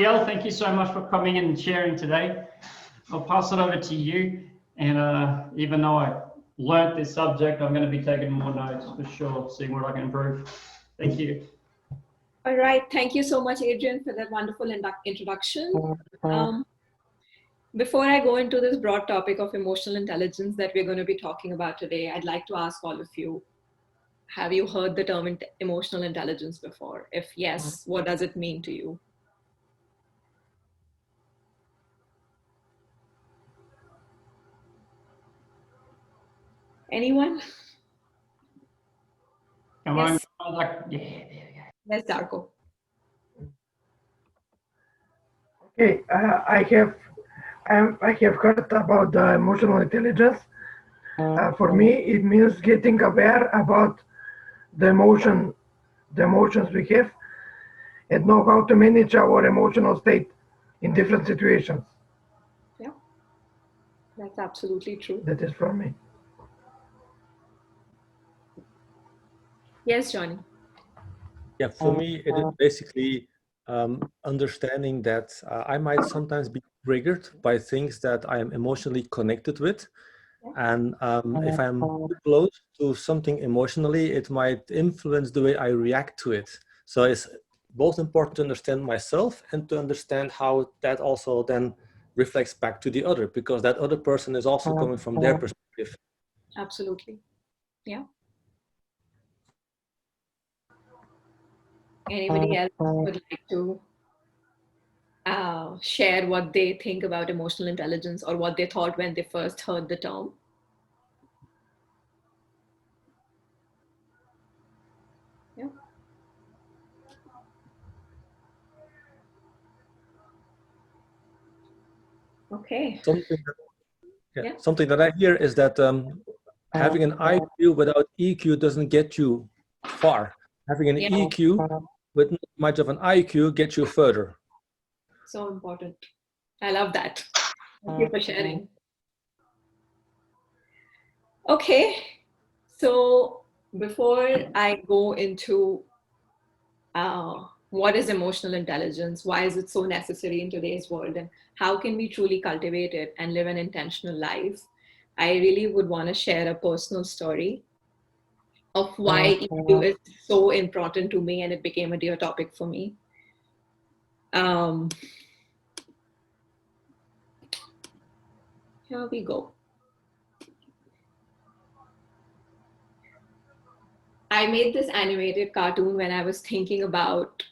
Priyal, thank you so much for coming in and sharing today. I'll pass it over to you. And even though I learnt this subject, I'm going to be taking more notes for sure, seeing what I can improve. Thank you. All right. Thank you so much, Adrian, for that wonderful introduction. Before I go into this broad topic of emotional intelligence that we're going to be talking about today, I'd like to ask all of you, have you heard the term emotional intelligence before? If yes, what does it mean to you? Anyone? Come Yes. on. Yeah. Yes, Darko. Okay, I have heard about the emotional intelligence. For me, it means getting aware about the emotions we have, and know how to manage our emotional state in different situations. Yeah, that's absolutely true. That is from me. Yes, Johnny. Yeah, for me, it is basically understanding that I might sometimes be triggered by things that I am emotionally connected with. And if I'm too close to something emotionally, it might influence the way I react to it. So it's both important to understand myself and to understand how that also then reflects back to the other, because that other person is also coming from their perspective. Absolutely. Yeah. Anybody else would like to share what they think about emotional intelligence or what they thought when they first heard the term? Yeah. Okay. Something that I hear is that having an IQ without EQ doesn't get you far. Having an EQ with not much of an IQ gets you further. So important. I love that. Thank you for sharing. Okay. So before I go into what is emotional intelligence, why is it so necessary in today's world, and how can we truly cultivate it and live an intentional life, I really would want to share a personal story of why EQ is so important to me, and it became a dear topic for me. Here we go. I made this animated cartoon when I was thinking about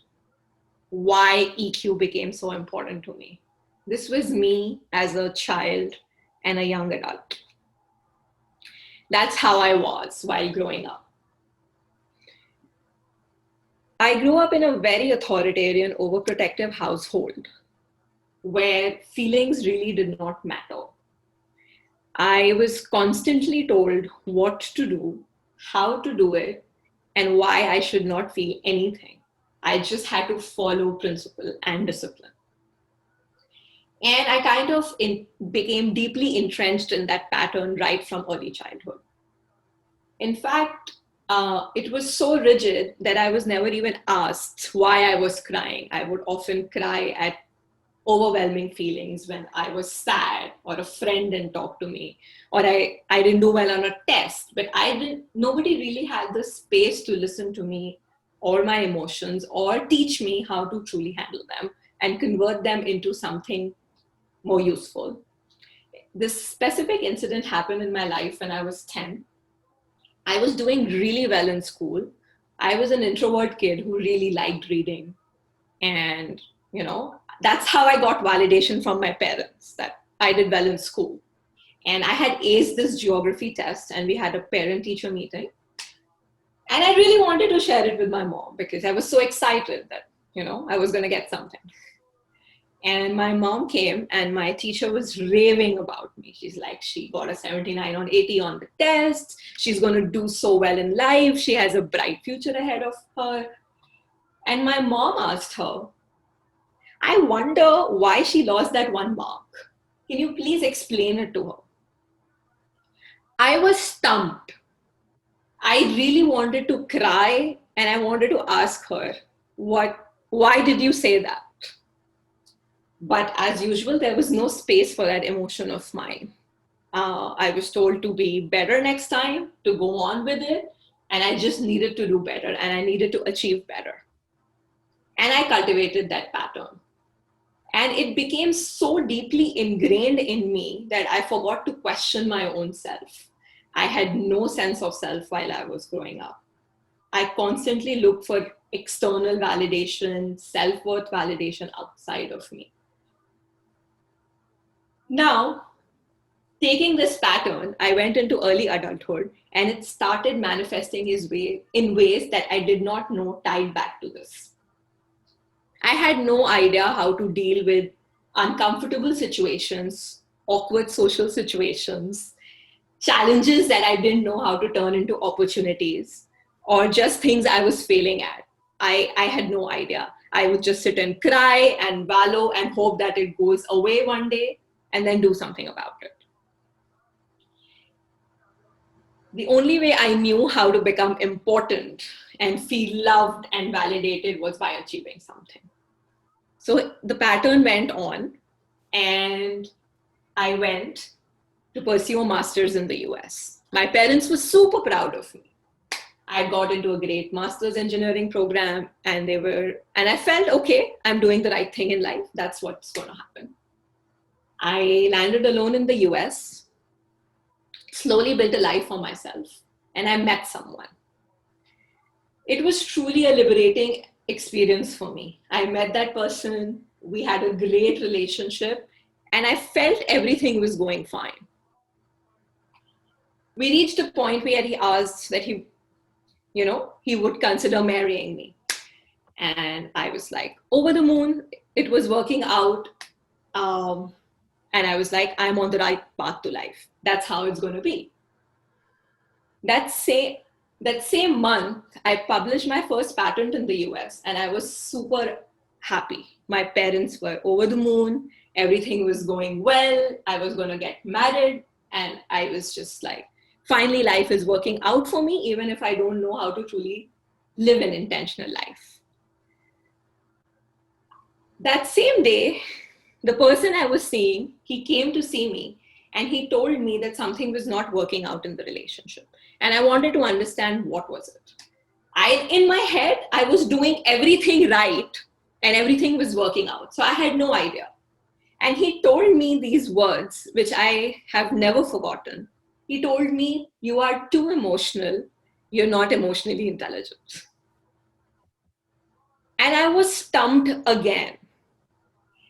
why EQ became so important to me. This was me as a child and a young adult. That's how I was while growing up. I grew up in a very authoritarian, overprotective household where feelings really did not matter. I was constantly told what to do, how to do it, and why I should not feel anything. I just had to follow principle and discipline. And I kind of became deeply entrenched in that pattern right from early childhood. In fact, it was so rigid that I was never even asked why I was crying. I would often cry at overwhelming feelings when I was sad, or a friend didn't talk to me, or I didn't do well on a test, but nobody really had the space to listen to me or my emotions or teach me how to truly handle them and convert them into something more useful. This specific incident happened in my life when I was 10. I was doing really well in school. I was an introvert kid who really liked reading. And, that's how I got validation from my parents that I did well in school. And I had aced this geography test, and we had a parent-teacher meeting. And I really wanted to share it with my mom because I was so excited that, I was going to get something. And my mom came, and my teacher was raving about me. She's like, she got a 79 on 80 on the test. She's going to do so well in life. She has a bright future ahead of her. And my mom asked her, I wonder why she lost that one mark. Can you please explain it to her? I was stumped. I really wanted to cry, and I wanted to ask her, why did you say that? But as usual, there was no space for that emotion of mine. I was told to be better next time, to go on with it. And I just needed to do better and I needed to achieve better. And I cultivated that pattern. And it became so deeply ingrained in me that I forgot to question my own self. I had no sense of self while I was growing up. I constantly looked for external validation, self-worth validation outside of me. Now, taking this pattern, I went into early adulthood and it started manifesting in ways that I did not know tied back to this. I had no idea how to deal with uncomfortable situations, awkward social situations, challenges that I didn't know how to turn into opportunities, or just things I was failing at. I had no idea. I would just sit and cry and wallow and hope that it goes away one day and then do something about it. The only way I knew how to become important and feel loved and validated was by achieving something. So the pattern went on, and I went to pursue a master's in the US. My parents were super proud of me. I got into a great master's engineering program, and I felt, okay, I'm doing the right thing in life. That's what's going to happen. I landed alone in the US, slowly built a life for myself, and I met someone. It was truly a liberating experience for me. I met that person, we had a great relationship, and I felt everything was going fine. We reached a point where he asked that he would consider marrying me. And I was like, over the moon, it was working out. And I was like, I'm on the right path to life. That's how it's going to be. That same month, I published my first patent in the US, and I was super happy. My parents were over the moon. Everything was going well. I was going to get married. And I was just like, finally, life is working out for me, even if I don't know how to truly live an intentional life. That same day, the person I was seeing, he came to see me, and he told me that something was not working out in the relationship. And I wanted to understand what was it. In my head, I was doing everything right and everything was working out. So I had no idea. And he told me these words, which I have never forgotten. He told me, you are too emotional. You're not emotionally intelligent. And I was stumped again.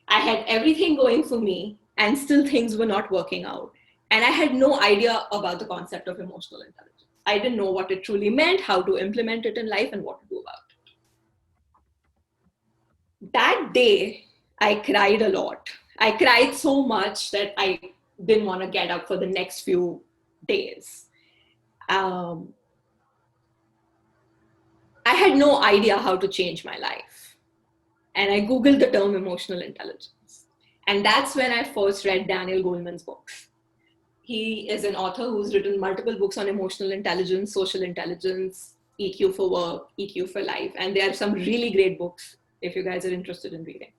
I had everything going for me, and still things were not working out. And I had no idea about the concept of emotional intelligence. I didn't know what it truly meant, how to implement it in life, and what to do about it. That day, I cried a lot. I cried so much that I didn't want to get up for the next few days. I had no idea how to change my life. And I Googled the term emotional intelligence. And that's when I first read Daniel Goleman's books. He is an author who's written multiple books on emotional intelligence, social intelligence, EQ for work, EQ for life. And there are some really great books if you guys are interested in reading.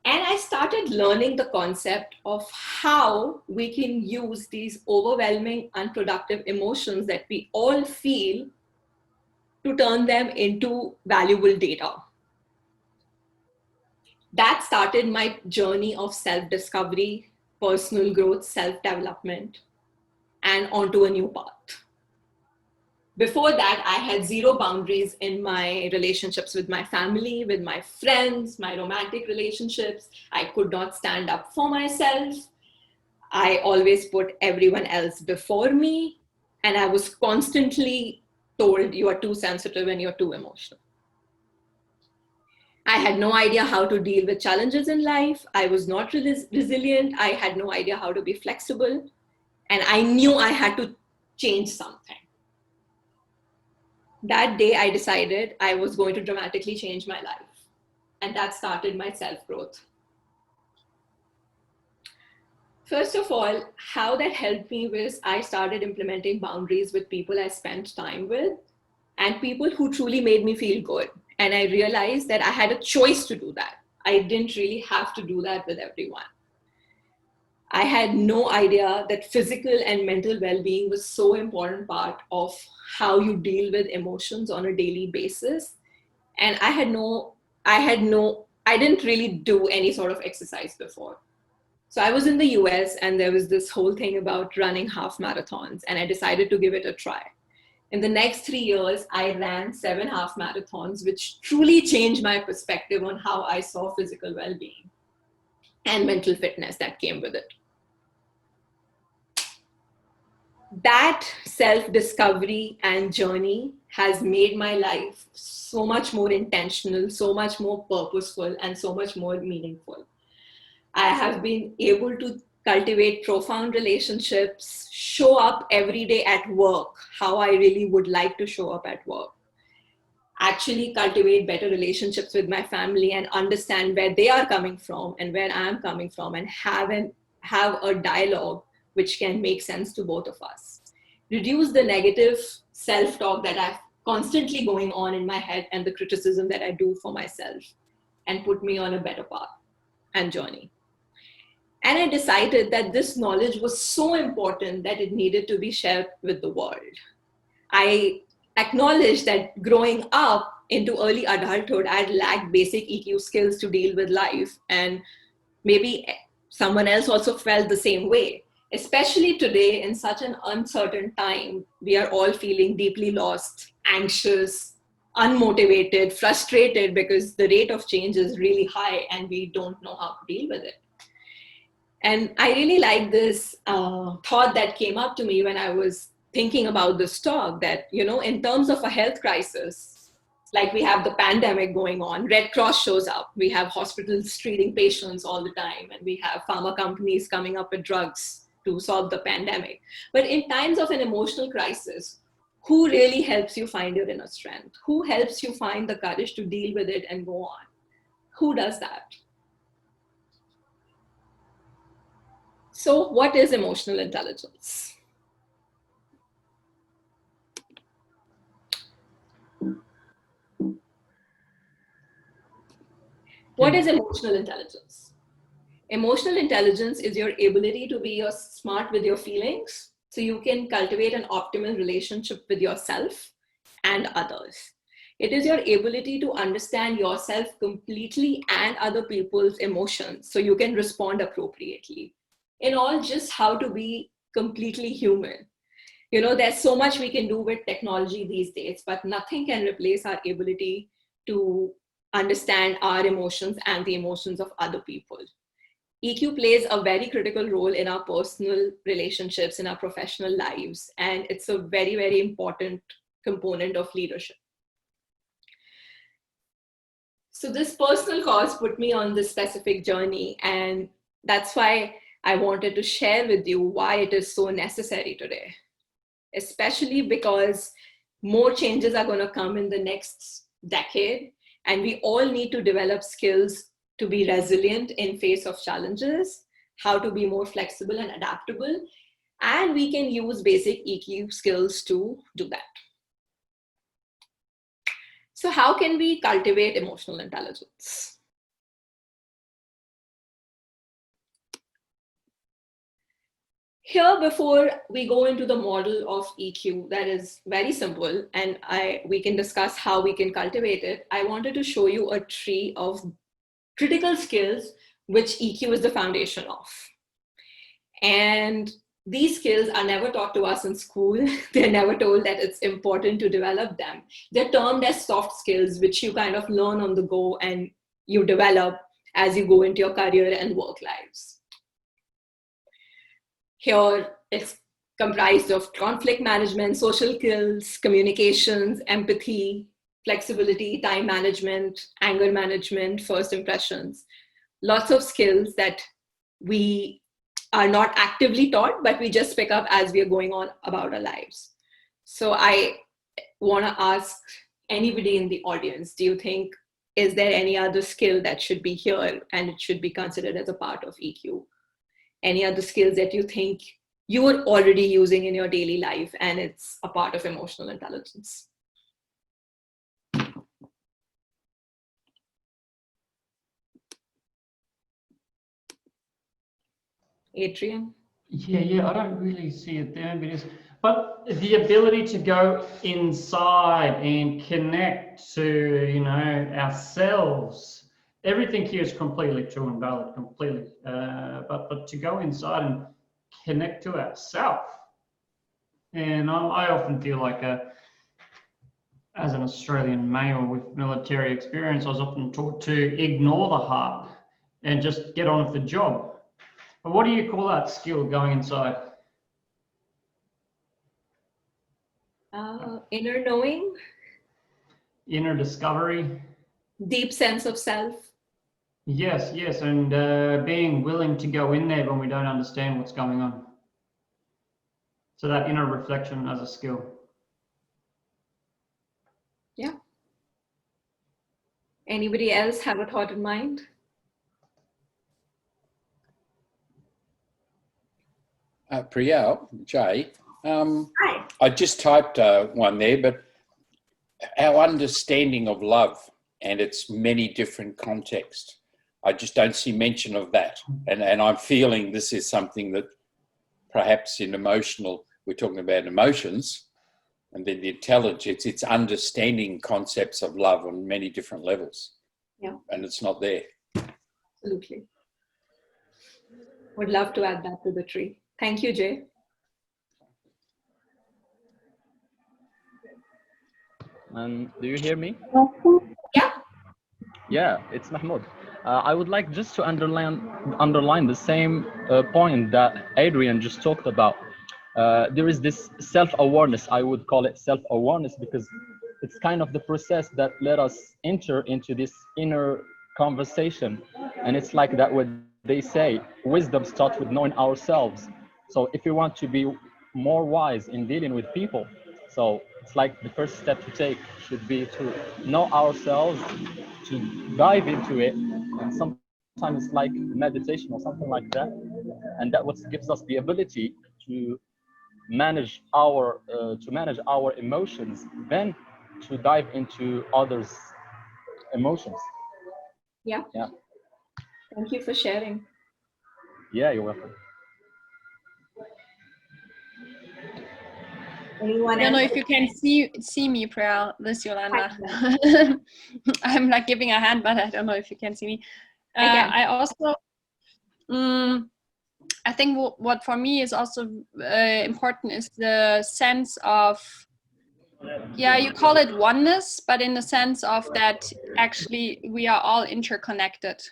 And I started learning the concept of how we can use these overwhelming, unproductive emotions that we all feel to turn them into valuable data. That started my journey of self-discovery, personal growth, self-development, and onto a new path. Before that, I had zero boundaries in my relationships with my family, with my friends, my romantic relationships. I could not stand up for myself. I always put everyone else before me. And I was constantly told, you are too sensitive and you're too emotional. I had no idea how to deal with challenges in life. I was not resilient. I had no idea how to be flexible. And I knew I had to change something. That day, I decided I was going to dramatically change my life. And that started my self-growth. First of all, how that helped me was I started implementing boundaries with people I spent time with and people who truly made me feel good. And I realized that I had a choice to do that. I didn't really have to do that with everyone. I had no idea that physical and mental well-being was so important part of how you deal with emotions on a daily basis. And I didn't really do any sort of exercise before. So I was in the US and there was this whole thing about running half marathons, and I decided to give it a try. In the next 3 years, I ran 7 half marathons, which truly changed my perspective on how I saw physical well-being and mental fitness that came with it. That self-discovery and journey has made my life so much more intentional, so much more purposeful, and so much more meaningful. I have been able to cultivate profound relationships, show up every day at work, how I really would like to show up at work, actually cultivate better relationships with my family and understand where they are coming from and where I'm coming from, and have a dialogue which can make sense to both of us. Reduce the negative self-talk that I've constantly going on in my head and the criticism that I do for myself, and put me on a better path and journey. And I decided that this knowledge was so important that it needed to be shared with the world. I acknowledged that growing up into early adulthood, I'd lacked basic EQ skills to deal with life. And maybe someone else also felt the same way. Especially today, in such an uncertain time, we are all feeling deeply lost, anxious, unmotivated, frustrated, because the rate of change is really high and we don't know how to deal with it. And I really like this thought that came up to me when I was thinking about this talk, that, in terms of a health crisis, like we have the pandemic going on, Red Cross shows up, we have hospitals treating patients all the time, and we have pharma companies coming up with drugs to solve the pandemic. But in times of an emotional crisis, who really helps you find your inner strength? Who helps you find the courage to deal with it and go on? Who does that? So what is emotional intelligence? What is emotional intelligence? Emotional intelligence is your ability to be smart with your feelings, so you can cultivate an optimal relationship with yourself and others. It is your ability to understand yourself completely and other people's emotions, so you can respond appropriately. In all, just how to be completely human. There's so much we can do with technology these days, but nothing can replace our ability to understand our emotions and the emotions of other people. EQ plays a very critical role in our personal relationships, in our professional lives, and it's a very, very important component of leadership. So this personal cause put me on this specific journey, and that's why I wanted to share with you why it is so necessary today, especially because more changes are going to come in the next decade, and we all need to develop skills to be resilient in face of challenges, how to be more flexible and adaptable, and we can use basic EQ skills to do that. So how can we cultivate emotional intelligence? Here, before we go into the model of EQ, that is very simple, and we can discuss how we can cultivate it, I wanted to show you a tree of critical skills which EQ is the foundation of. And these skills are never taught to us in school. They're never told that it's important to develop them. They're termed as soft skills, which you kind of learn on the go and you develop as you go into your career and work lives. Here, it's comprised of conflict management, social skills, communications, empathy, flexibility, time management, anger management, first impressions. Lots of skills that we are not actively taught, but we just pick up as we are going on about our lives. So I want to ask anybody in the audience, do you think, is there any other skill that should be here and it should be considered as a part of EQ? Any other skills that you think you are already using in your daily life and it's a part of emotional intelligence? Adrian? Yeah, I don't really see it there, but the ability to go inside and connect to, ourselves. Everything here is completely true and valid, completely. But to go inside and connect to ourselves. And I often feel like, as an Australian male with military experience, I was often taught to ignore the heart and just get on with the job. But what do you call that skill, going inside? Inner knowing, Inner discovery. deep sense of self. Yes, and being willing to go in there when we don't understand what's going on. So that inner reflection as a skill. Yeah. Anybody else have a thought in mind? Priyal, Jay, Hi. I just typed one there, but our understanding of love and its many different contexts, I just don't see mention of that. And I'm feeling this is something that perhaps in emotional, we're talking about emotions, and then the intelligence, it's understanding concepts of love on many different levels. Yeah. And it's not there. Absolutely. Would love to add that to the tree. Thank you, Jay. Do you hear me? Yeah. Yeah, it's Mahmoud. I would like just to underline the same point that Adrian just talked about. There is this self-awareness. I would call it self-awareness because it's kind of the process that let us enter into this inner conversation. And it's like that what they say, wisdom starts with knowing ourselves. So if you want to be more wise in dealing with people, so it's like the first step to take should be to know ourselves, to dive into it, and sometimes it's like meditation or something like that, and that what gives us the ability to manage our emotions, then to dive into others' emotions. Yeah. Thank you for sharing. Yeah, you're welcome. Anyone I don't know else? if you can see me, Priyal. This is Yolanda. I'm like giving a hand, but I don't know if you can see me. I also, I think what for me is also important is the sense of, you call it oneness, but in the sense of that actually we are all interconnected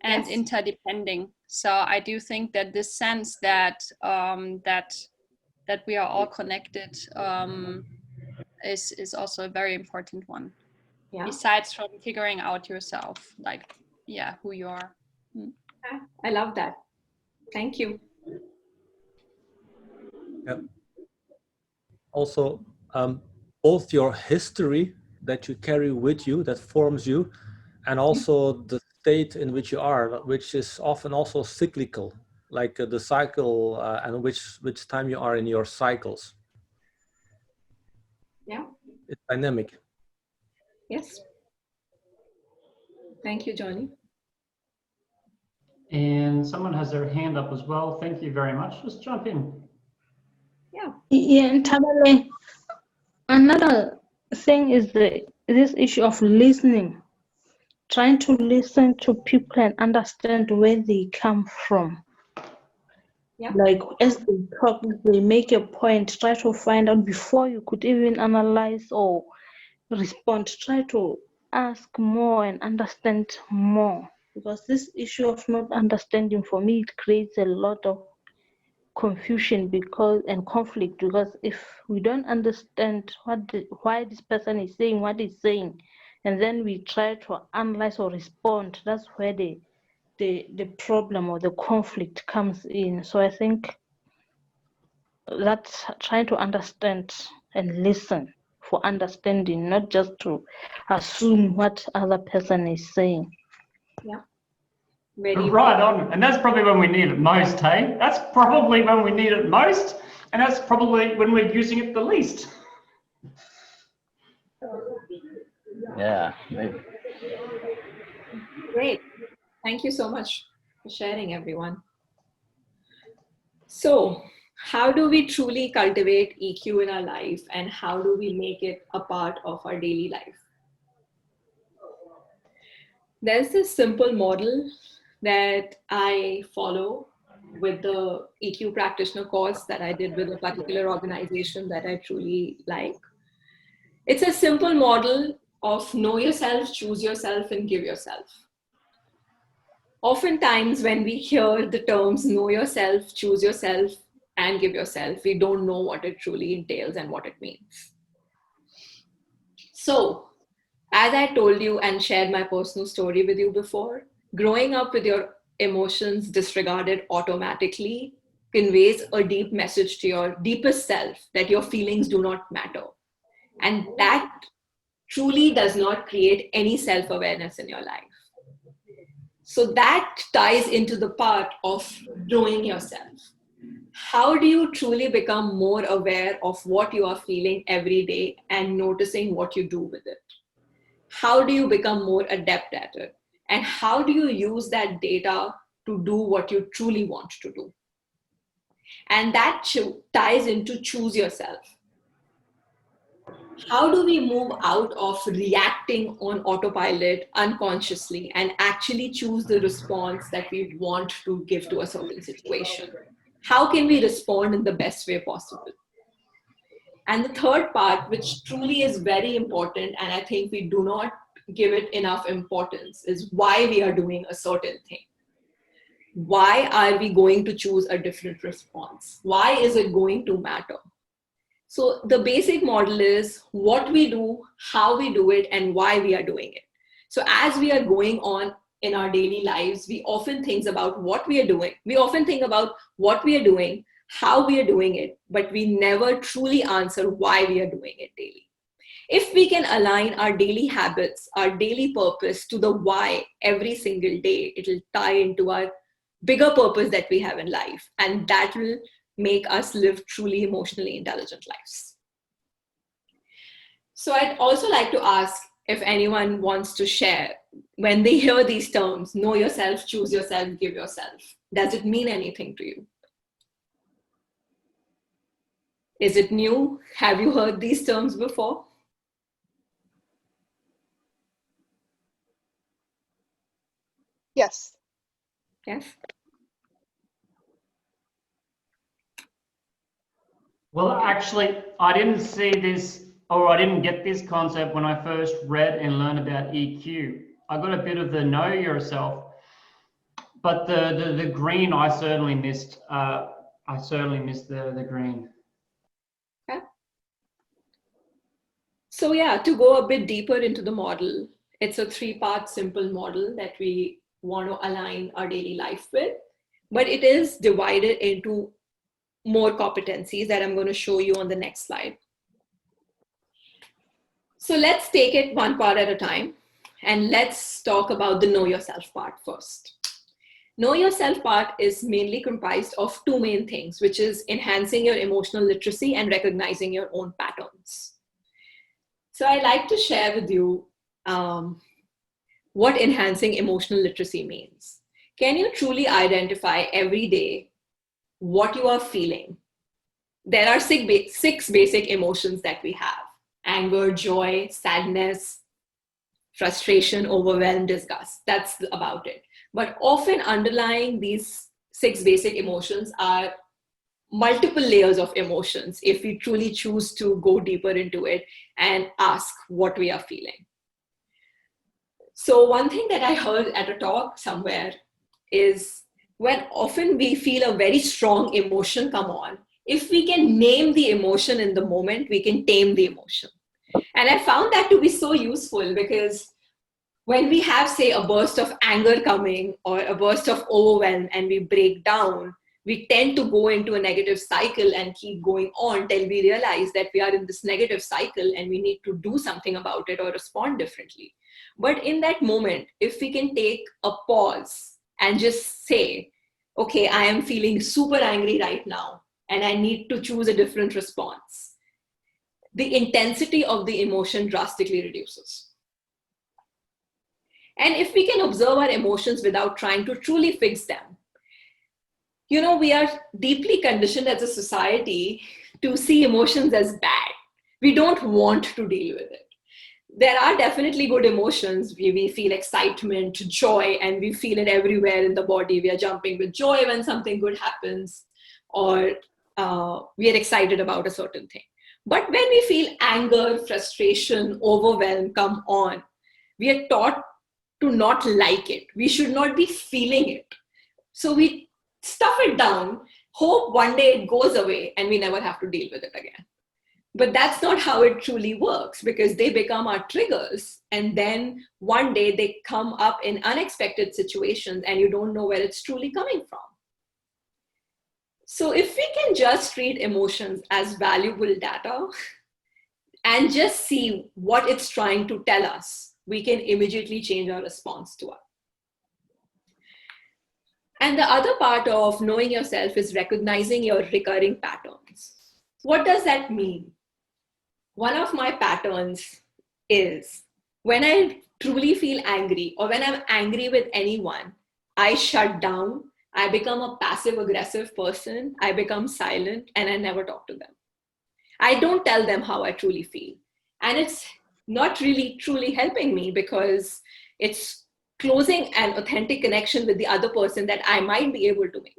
and interdepending. So I do think that this sense that that we are all connected is also a very important one. Yeah. Besides from figuring out yourself, like, who you are. I love that. Thank you. Yep. Also, both your history that you carry with you, that forms you, and also the state in which you are, which is often also cyclical, like the cycle and which time you are in your cycles. Yeah. It's dynamic. Yes. Thank you, Johnny. And someone has their hand up as well. Thank you very much. Just jump in. Yeah, and Tamale, another thing is this issue of listening, trying to listen to people and understand where they come from. Yeah. Like as they talk, they make a point, try to find out before you could even analyze or respond. Try to ask more and understand more, because this issue of not understanding, for me, it creates a lot of confusion and conflict, because if we don't understand why this person is saying what he's saying, and then we try to analyze or respond, that's where the problem or the conflict comes in. So I think that's trying to understand and listen for understanding, not just to assume what other person is saying. Yeah. Right on. And that's probably when we need it most, hey? That's probably when we need it most, and that's probably when we're using it the least. Yeah, maybe. Great. Thank you so much for sharing, everyone. So, how do we truly cultivate EQ in our life, and how do we make it a part of our daily life? There's this simple model that I follow with the EQ practitioner course that I did with a particular organization that I truly like. It's a simple model of know yourself, choose yourself, and give yourself. Oftentimes, when we hear the terms know yourself, choose yourself, and give yourself, we don't know what it truly entails and what it means. So, as I told you and shared my personal story with you before, growing up with your emotions disregarded automatically conveys a deep message to your deepest self that your feelings do not matter. And that truly does not create any self-awareness in your life. So that ties into the part of knowing yourself. How do you truly become more aware of what you are feeling every day and noticing what you do with it? How do you become more adept at it? And how do you use that data to do what you truly want to do? And that ties into choose yourself. How do we move out of reacting on autopilot unconsciously and actually choose the response that we want to give to a certain situation? How can we respond in the best way possible? And the third part, which truly is very important, and I think we do not give it enough importance, is why we are doing a certain thing. Why are we going to choose a different response? Why is it going to matter? So the basic model is what we do, how we do it, and why we are doing it. So as we are going on in our daily lives, we often think about what we are doing. We often think about what we are doing, how we are doing it, but we never truly answer why we are doing it daily. If we can align our daily habits, our daily purpose to the why every single day, it will tie into our bigger purpose that we have in life. And that will make us live truly emotionally intelligent lives. So I'd also like to ask if anyone wants to share, when they hear these terms, know yourself, choose yourself, give yourself, does it mean anything to you? Is it new? Have you heard these terms before? Yes. Yes. Well, actually, I didn't see this, or I didn't get this concept when I first read and learned about EQ. I got a bit of the know yourself, but the green I certainly missed. I certainly missed the green. Okay. So yeah, to go a bit deeper into the model, it's a 3-part simple model that we want to align our daily life with, but it is divided into more competencies that I'm going to show you on the next slide. So let's take it one part at a time, and let's talk about the know yourself part first. Know yourself part is mainly comprised of 2 main things, which is enhancing your emotional literacy and recognizing your own patterns. So I'd like to share with you what enhancing emotional literacy means. Can you truly identify every day what you are feeling? There are 6 basic emotions that we have: anger, joy, sadness, frustration, overwhelm, disgust. That's about it. But often underlying these 6 basic emotions are multiple layers of emotions if we truly choose to go deeper into it and ask what we are feeling. So one thing that I heard at a talk somewhere is when often we feel a very strong emotion come on, if we can name the emotion in the moment, we can tame the emotion. And I found that to be so useful because when we have, say, a burst of anger coming or a burst of overwhelm and we break down, we tend to go into a negative cycle and keep going on till we realize that we are in this negative cycle and we need to do something about it or respond differently. But in that moment, if we can take a pause and just say, okay, I am feeling super angry right now and I need to choose a different response, the intensity of the emotion drastically reduces. And if we can observe our emotions without trying to truly fix them, you know, we are deeply conditioned as a society to see emotions as bad. We don't want to deal with it. There are definitely good emotions. We feel excitement, joy, and we feel it everywhere in the body. We are jumping with joy when something good happens, or we are excited about a certain thing. But when we feel anger, frustration, overwhelm come on, we are taught to not like it. We should not be feeling it. So we stuff it down, hope one day it goes away and we never have to deal with it again. But that's not how it truly works, because they become our triggers. And then one day they come up in unexpected situations and you don't know where it's truly coming from. So if we can just treat emotions as valuable data and just see what it's trying to tell us, we can immediately change our response to it. And the other part of knowing yourself is recognizing your recurring patterns. What does that mean? One of my patterns is when I truly feel angry, or when I'm angry with anyone, I shut down, I become a passive aggressive person, I become silent, and I never talk to them. I don't tell them how I truly feel. And it's not really truly helping me, because it's closing an authentic connection with the other person that I might be able to make.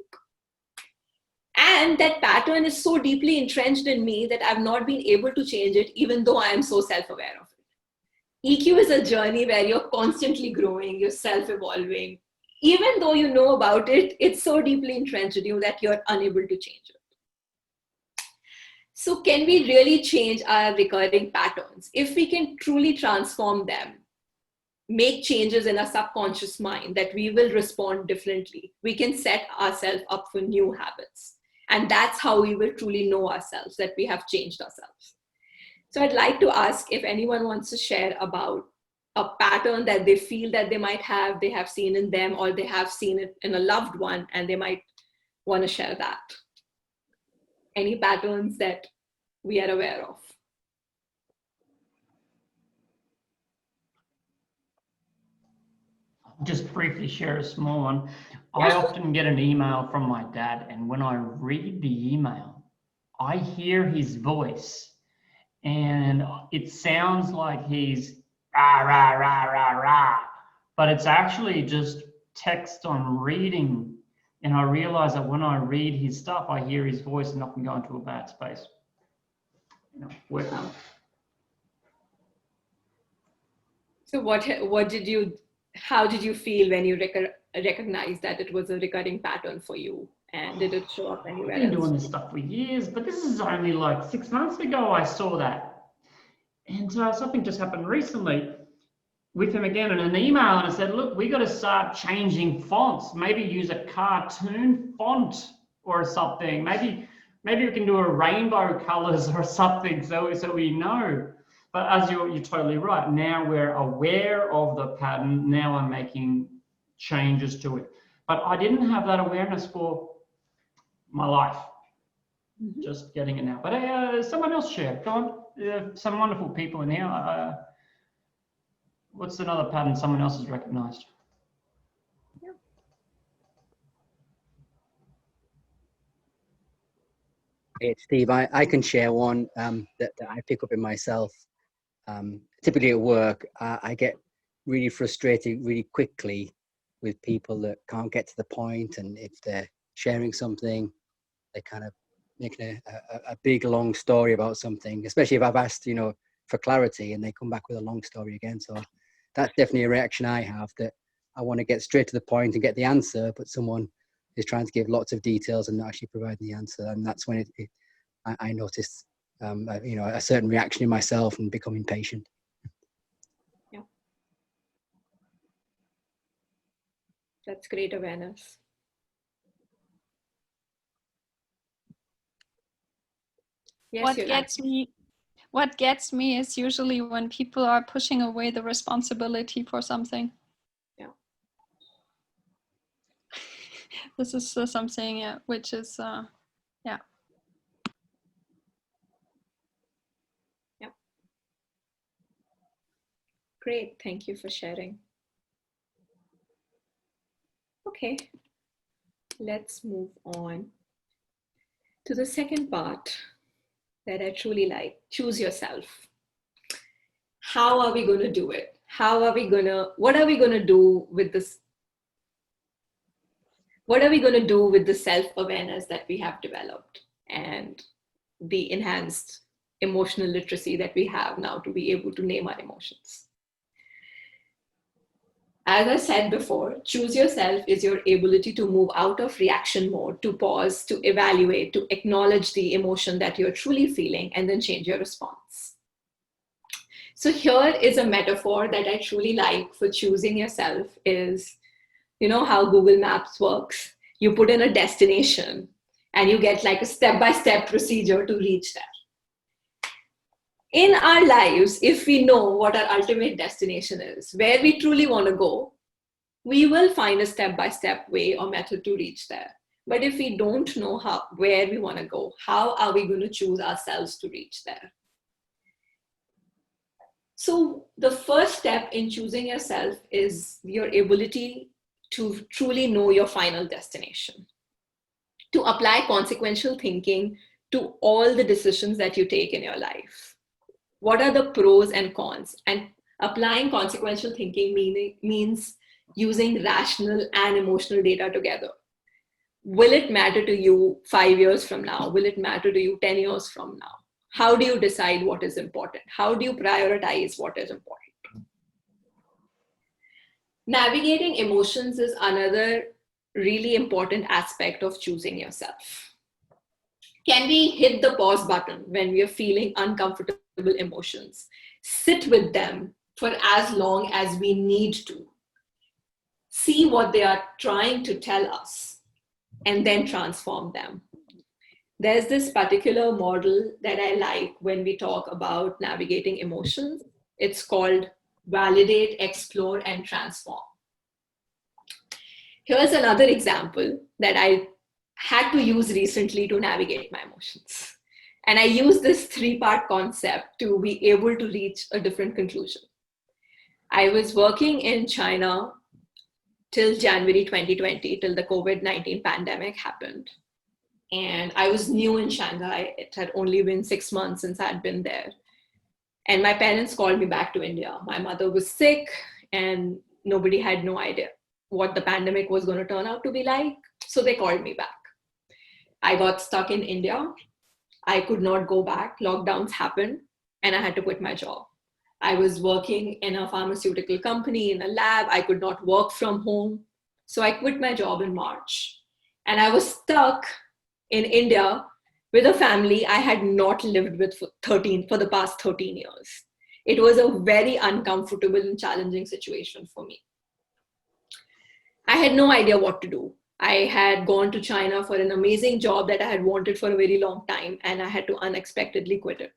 And that pattern is so deeply entrenched in me that I've not been able to change it, even though I am so self-aware of it. EQ is a journey where you're constantly growing, you're self-evolving. Even though you know about it, it's so deeply entrenched in you that you're unable to change it. So can we really change our recurring patterns? If we can truly transform them, make changes in our subconscious mind that we will respond differently, we can set ourselves up for new habits. And that's how we will truly know ourselves, that we have changed ourselves. So I'd like to ask if anyone wants to share about a pattern that they feel that they have seen in them, or they have seen it in a loved one, and they might want to share that. Any patterns that we are aware of? Just briefly share a small one. I often get an email from my dad, and when I read the email, I hear his voice, and it sounds like he's rah, rah, rah, rah, rah, but it's actually just text I'm reading. And I realize that when I read his stuff, I hear his voice and I can go into a bad space. You know, work on it. So how did you feel when you recognized that it was a recurring pattern for you? And did it show up anywhere I've been else? doing this stuff for years, but this is only like 6 months ago I saw that. And something just happened recently with him again in an email, and I said, look, we got to start changing fonts. Maybe use a cartoon font or something. Maybe we can do a rainbow colors or something so we know. But as you're totally right. Now we're aware of the pattern. Now I'm making changes to it. But I didn't have that awareness for my life. Mm-hmm. Just getting it now. But someone else share. Go on. Some wonderful people in here. What's another pattern someone else has recognized? Yeah. Hey, Steve, I can share one that I pick up in myself. Typically at work, I get really frustrated really quickly with people that can't get to the point, and if they're sharing something, they're kind of making a big long story about something, especially if I've asked, for clarity, and they come back with a long story again. So that's definitely a reaction I have, that I want to get straight to the point and get the answer, but someone is trying to give lots of details and not actually providing the answer. And that's when I notice, a certain reaction in myself and become impatient. Yeah. That's great awareness. Yes, what gets me is usually when people are pushing away the responsibility for something. Yeah. This is something, which is, yeah. Yeah. Great. Thank you for sharing. Okay. let's move on to the second part that I truly like. Choose yourself. How are we going to do it? What are we going to do with this? What are we going to do with the self-awareness that we have developed and the enhanced emotional literacy that we have now to be able to name our emotions? As I said before, choose yourself is your ability to move out of reaction mode, to pause, to evaluate, to acknowledge the emotion that you're truly feeling, and then change your response. So here is a metaphor that I truly like for choosing yourself is, you know how Google Maps works? You put in a destination and you get like a step-by-step procedure to reach there. In our lives, if we know what our ultimate destination is, where we truly want to go, we will find a step-by-step way or method to reach there. But if we don't know where we want to go, how are we going to choose ourselves to reach there? So the first step in choosing yourself is your ability to truly know your final destination, to apply consequential thinking to all the decisions that you take in your life. What are the pros and cons? And applying consequential thinking means using rational and emotional data together. Will it matter to you 5 years from now? Will it matter to you 10 years from now? How do you decide what is important? How do you prioritize what is important? Navigating emotions is another really important aspect of choosing yourself. Can we hit the pause button when we are feeling uncomfortable emotions? Sit with them for as long as we need to. See what they are trying to tell us and then transform them. There's this particular model that I like when we talk about navigating emotions. It's called validate, explore, and transform. Here's another example that I had to use recently to navigate my emotions. And I use this 3-part concept to be able to reach a different conclusion. I was working in China till January 2020, till the COVID-19 pandemic happened. And I was new in Shanghai. It had only been 6 months since I'd been there. And my parents called me back to India. My mother was sick and nobody had no idea what the pandemic was going to turn out to be like. So they called me back. I got stuck in India. I could not go back. Lockdowns happened and I had to quit my job. I was working in a pharmaceutical company in a lab. I could not work from home. So I quit my job in March. And I was stuck in India with a family I had not lived with for the past 13 years. It was a very uncomfortable and challenging situation for me. I had no idea what to do. I had gone to China for an amazing job that I had wanted for a very long time, and I had to unexpectedly quit it.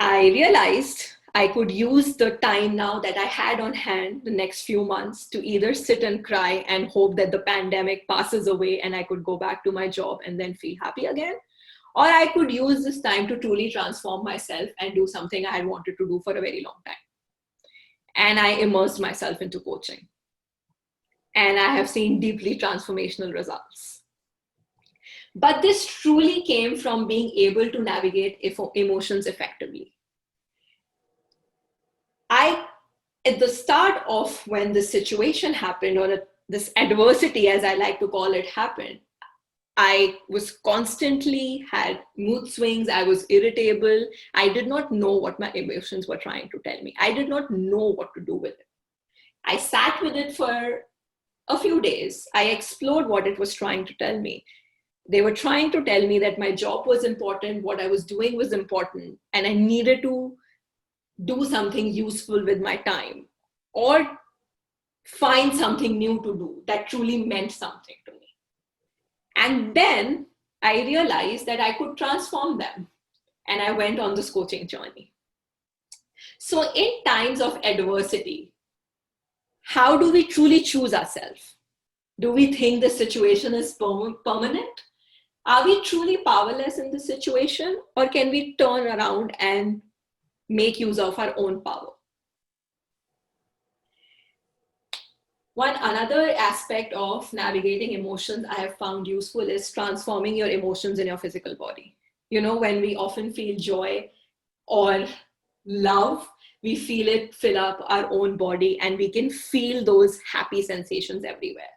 I realized I could use the time now that I had on hand the next few months to either sit and cry and hope that the pandemic passes away and I could go back to my job and then feel happy again. Or I could use this time to truly transform myself and do something I had wanted to do for a very long time. And I immersed myself into coaching. And I have seen deeply transformational results. But this truly came from being able to navigate emotions effectively. At the start of when the situation happened, or this adversity, as I like to call it, happened, I was constantly had mood swings. I was irritable. I did not know what my emotions were trying to tell me. I did not know what to do with it. I sat with it for a few days. I explored what it was trying to tell me. They were trying to tell me that my job was important, what I was doing was important, and I needed to do something useful with my time or find something new to do that truly meant something to me. And then I realized that I could transform them, and I went on this coaching journey. So in times of adversity, how do we truly choose ourselves? Do we think the situation is permanent? Are we truly powerless in the situation, or can we turn around and make use of our own power? One another aspect of navigating emotions I have found useful is transforming your emotions in your physical body. You know, when we often feel joy or love, we feel it fill up our own body and we can feel those happy sensations everywhere.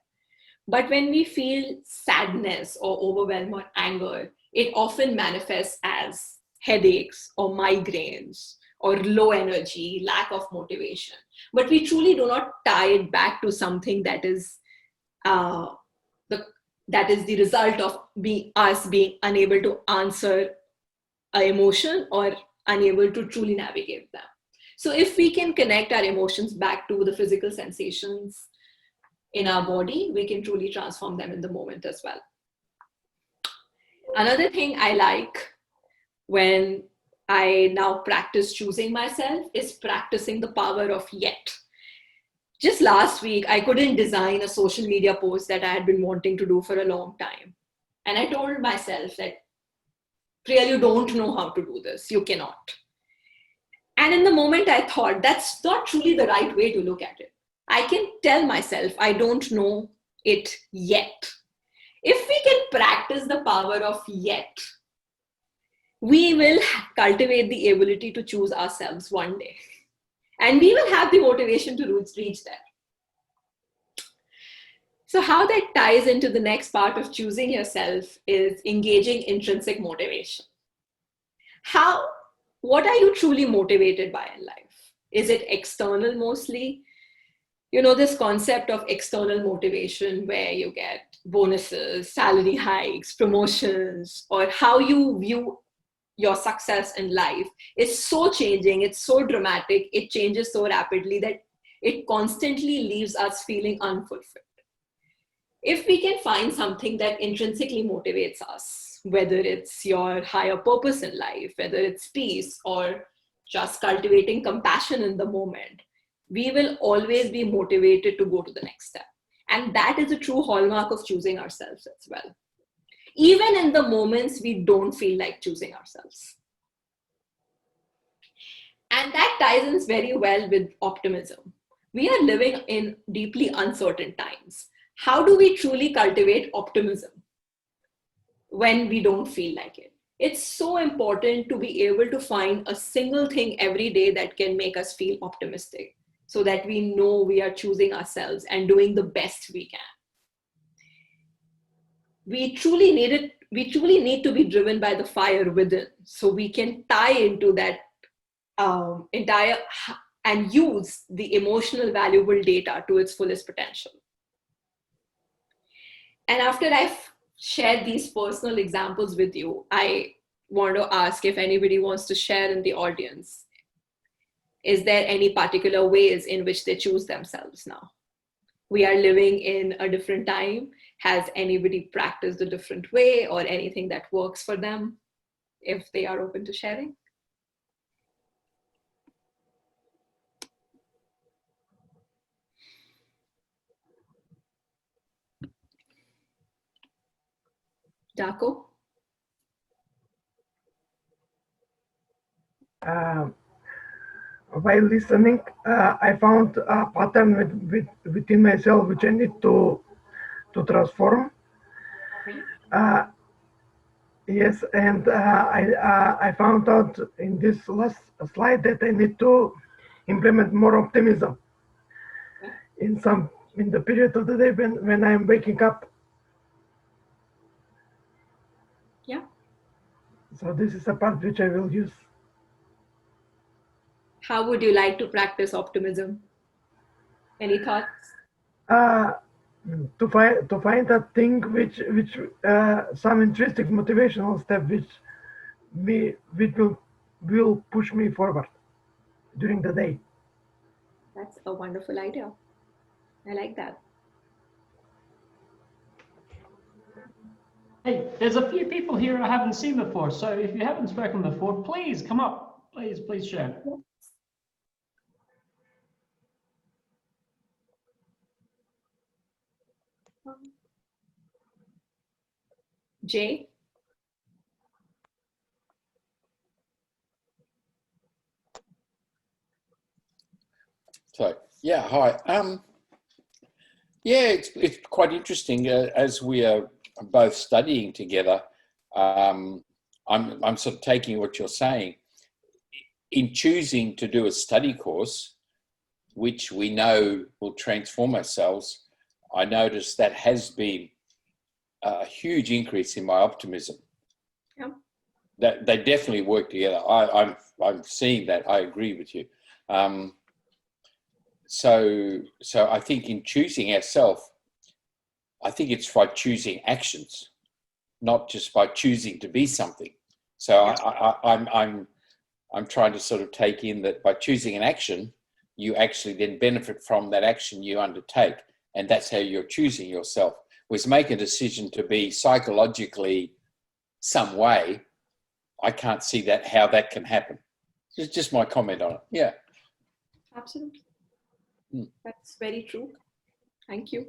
But when we feel sadness or overwhelm or anger, it often manifests as headaches or migraines or low energy, lack of motivation. But we truly do not tie it back to something that is the that is the result of us being unable to answer an emotion or unable to truly navigate them. So if we can connect our emotions back to the physical sensations in our body, we can truly transform them in the moment as well. Another thing I like when I now practice choosing myself is practicing the power of yet. Just last week, I couldn't design a social media post that I had been wanting to do for a long time. And I told myself that, Priyal, you don't know how to do this. You cannot. And in the moment, I thought that's not truly the right way to look at it. I can tell myself I don't know it yet. If we can practice the power of yet, we will cultivate the ability to choose ourselves one day. And we will have the motivation to reach there. So how that ties into the next part of choosing yourself is engaging intrinsic motivation. What are you truly motivated by in life? Is it external mostly? You know, this concept of external motivation where you get bonuses, salary hikes, promotions, or how you view your success in life is so changing, it's so dramatic, it changes so rapidly that it constantly leaves us feeling unfulfilled. If we can find something that intrinsically motivates us, whether it's your higher purpose in life, whether it's peace or just cultivating compassion in the moment, we will always be motivated to go to the next step. And that is a true hallmark of choosing ourselves as well. Even in the moments we don't feel like choosing ourselves. And that ties in very well with optimism. We are living in deeply uncertain times. How do we truly cultivate optimism when we don't feel like it? It's so important to be able to find a single thing every day that can make us feel optimistic so that we know we are choosing ourselves and doing the best we can. We truly need to be driven by the fire within so we can tie into that entire and use the emotional valuable data to its fullest potential. And after I've shared these personal examples with you, I want to ask if anybody wants to share in the audience. Is there any particular ways in which they choose themselves now? We are living in a different time. Has anybody practiced a different way or anything that works for them? If they are open to sharing. Darko? While listening, I found a pattern within myself which I need to transform. Yes, and I found out in this last slide that I need to implement more optimism in the period of the day when I'm waking up. Yeah. So this is a part which I will use. How would you like to practice optimism? Any thoughts? To find that thing which some interesting motivational step which will push me forward during the day. That's a wonderful idea. I like that. Hey, there's a few people here I haven't seen before, so if you haven't spoken before, please come up. Please share. Jay? So, yeah, hi. Yeah, it's quite interesting. As we are both studying together, I'm sort of taking what you're saying. In choosing to do a study course, which we know will transform ourselves, I noticed that has been a huge increase in my optimism. Yeah. That they definitely work together. I'm seeing that. I agree with you. So I think in choosing ourselves, I think it's by choosing actions, not just by choosing to be something. So I'm trying to sort of take in that by choosing an action, you actually then benefit from that action you undertake, and that's how you're choosing yourself. Whereas make a decision to be psychologically some way, I can't see that how that can happen. It's just my comment on it. Yeah. Absolutely. That's very true. Thank you.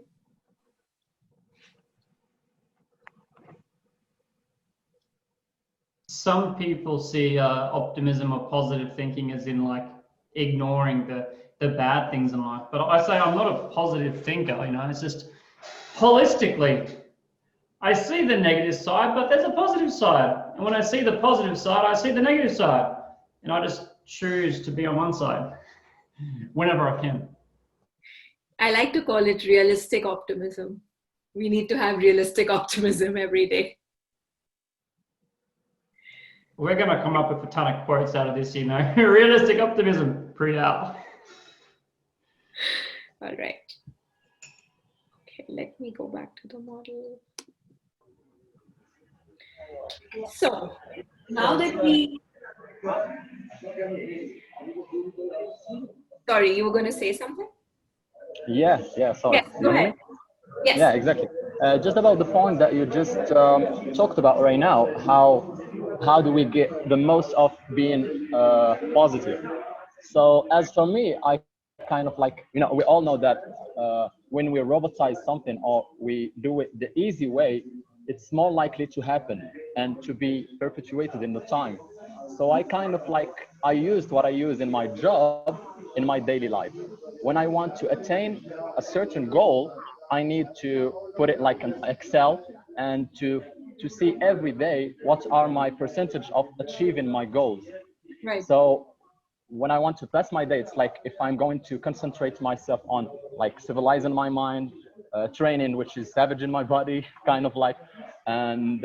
Some people see optimism or positive thinking as in like ignoring the bad things in life. But I say I'm not a positive thinker, you know, it's just holistically, I see the negative side, but there's a positive side. And when I see the positive side, I see the negative side. And I just choose to be on one side whenever I can. I like to call it realistic optimism. We need to have realistic optimism every day. We're going to come up with a ton of quotes out of this, you know. Realistic optimism, Priyal. All right. Okay, let me go back to the model. So now that we... Sorry, you were going to say something? Yeah, sorry. Yes, go ahead. Yes. Yeah, exactly. Just about the point that you just talked about right now, how do we get the most of being positive? So as for me, I kind of like, you know, we all know that when we robotize something or we do it the easy way, it's more likely to happen and to be perpetuated in the time. So I kind of like, I used what I use in my job in my daily life. When I want to attain a certain goal, I need to put it like an Excel and to see every day what are my percentage of achieving my goals. Right. So when I want to pass my day, it's like if I'm going to concentrate myself on like civilizing my mind, training, which is savaging my body, kind of like, and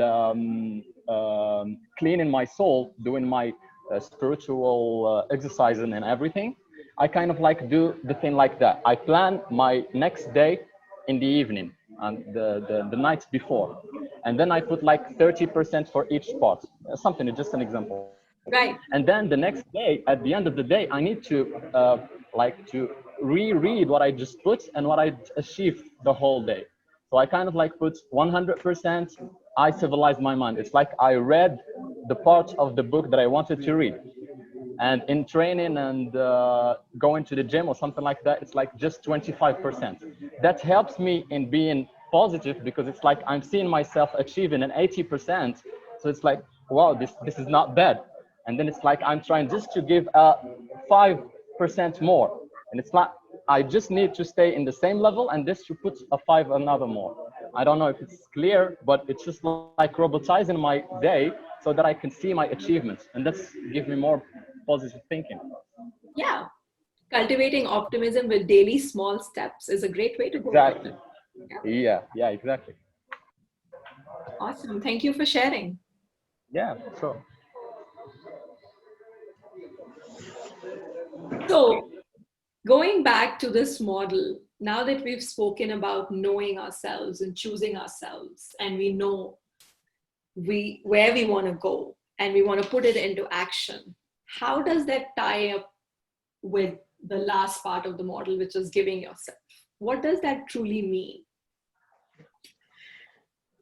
cleaning my soul, doing my spiritual exercising and everything, I kind of like do the thing like that. I plan my next day in the evening and the night before, and then I put like 30% for each part. Something, just an example. Right. And then the next day, at the end of the day, I need to like to reread what I just put and what I achieved the whole day. So I kind of like put 100%. I civilized my mind. It's like I read the part of the book that I wanted to read. And in training and going to the gym or something like that, it's like just 25%. That helps me in being positive because it's like I'm seeing myself achieving an 80%. So it's like, wow, this is not bad. And then it's like I'm trying just to give 5% more. And it's like I just need to stay in the same level and just to put a 5 another more. I don't know if it's clear, but it's just like robotizing my day so that I can see my achievements. And that's give me more positive thinking. Yeah. Cultivating optimism with daily small steps is a great way to go. Exactly. Yeah, exactly. Awesome. Thank you for sharing. Yeah, sure. So going back to this model, now that we've spoken about knowing ourselves and choosing ourselves, and we know where we want to go and we want to put it into action, how does that tie up with the last part of the model, which is giving yourself? What does that truly mean?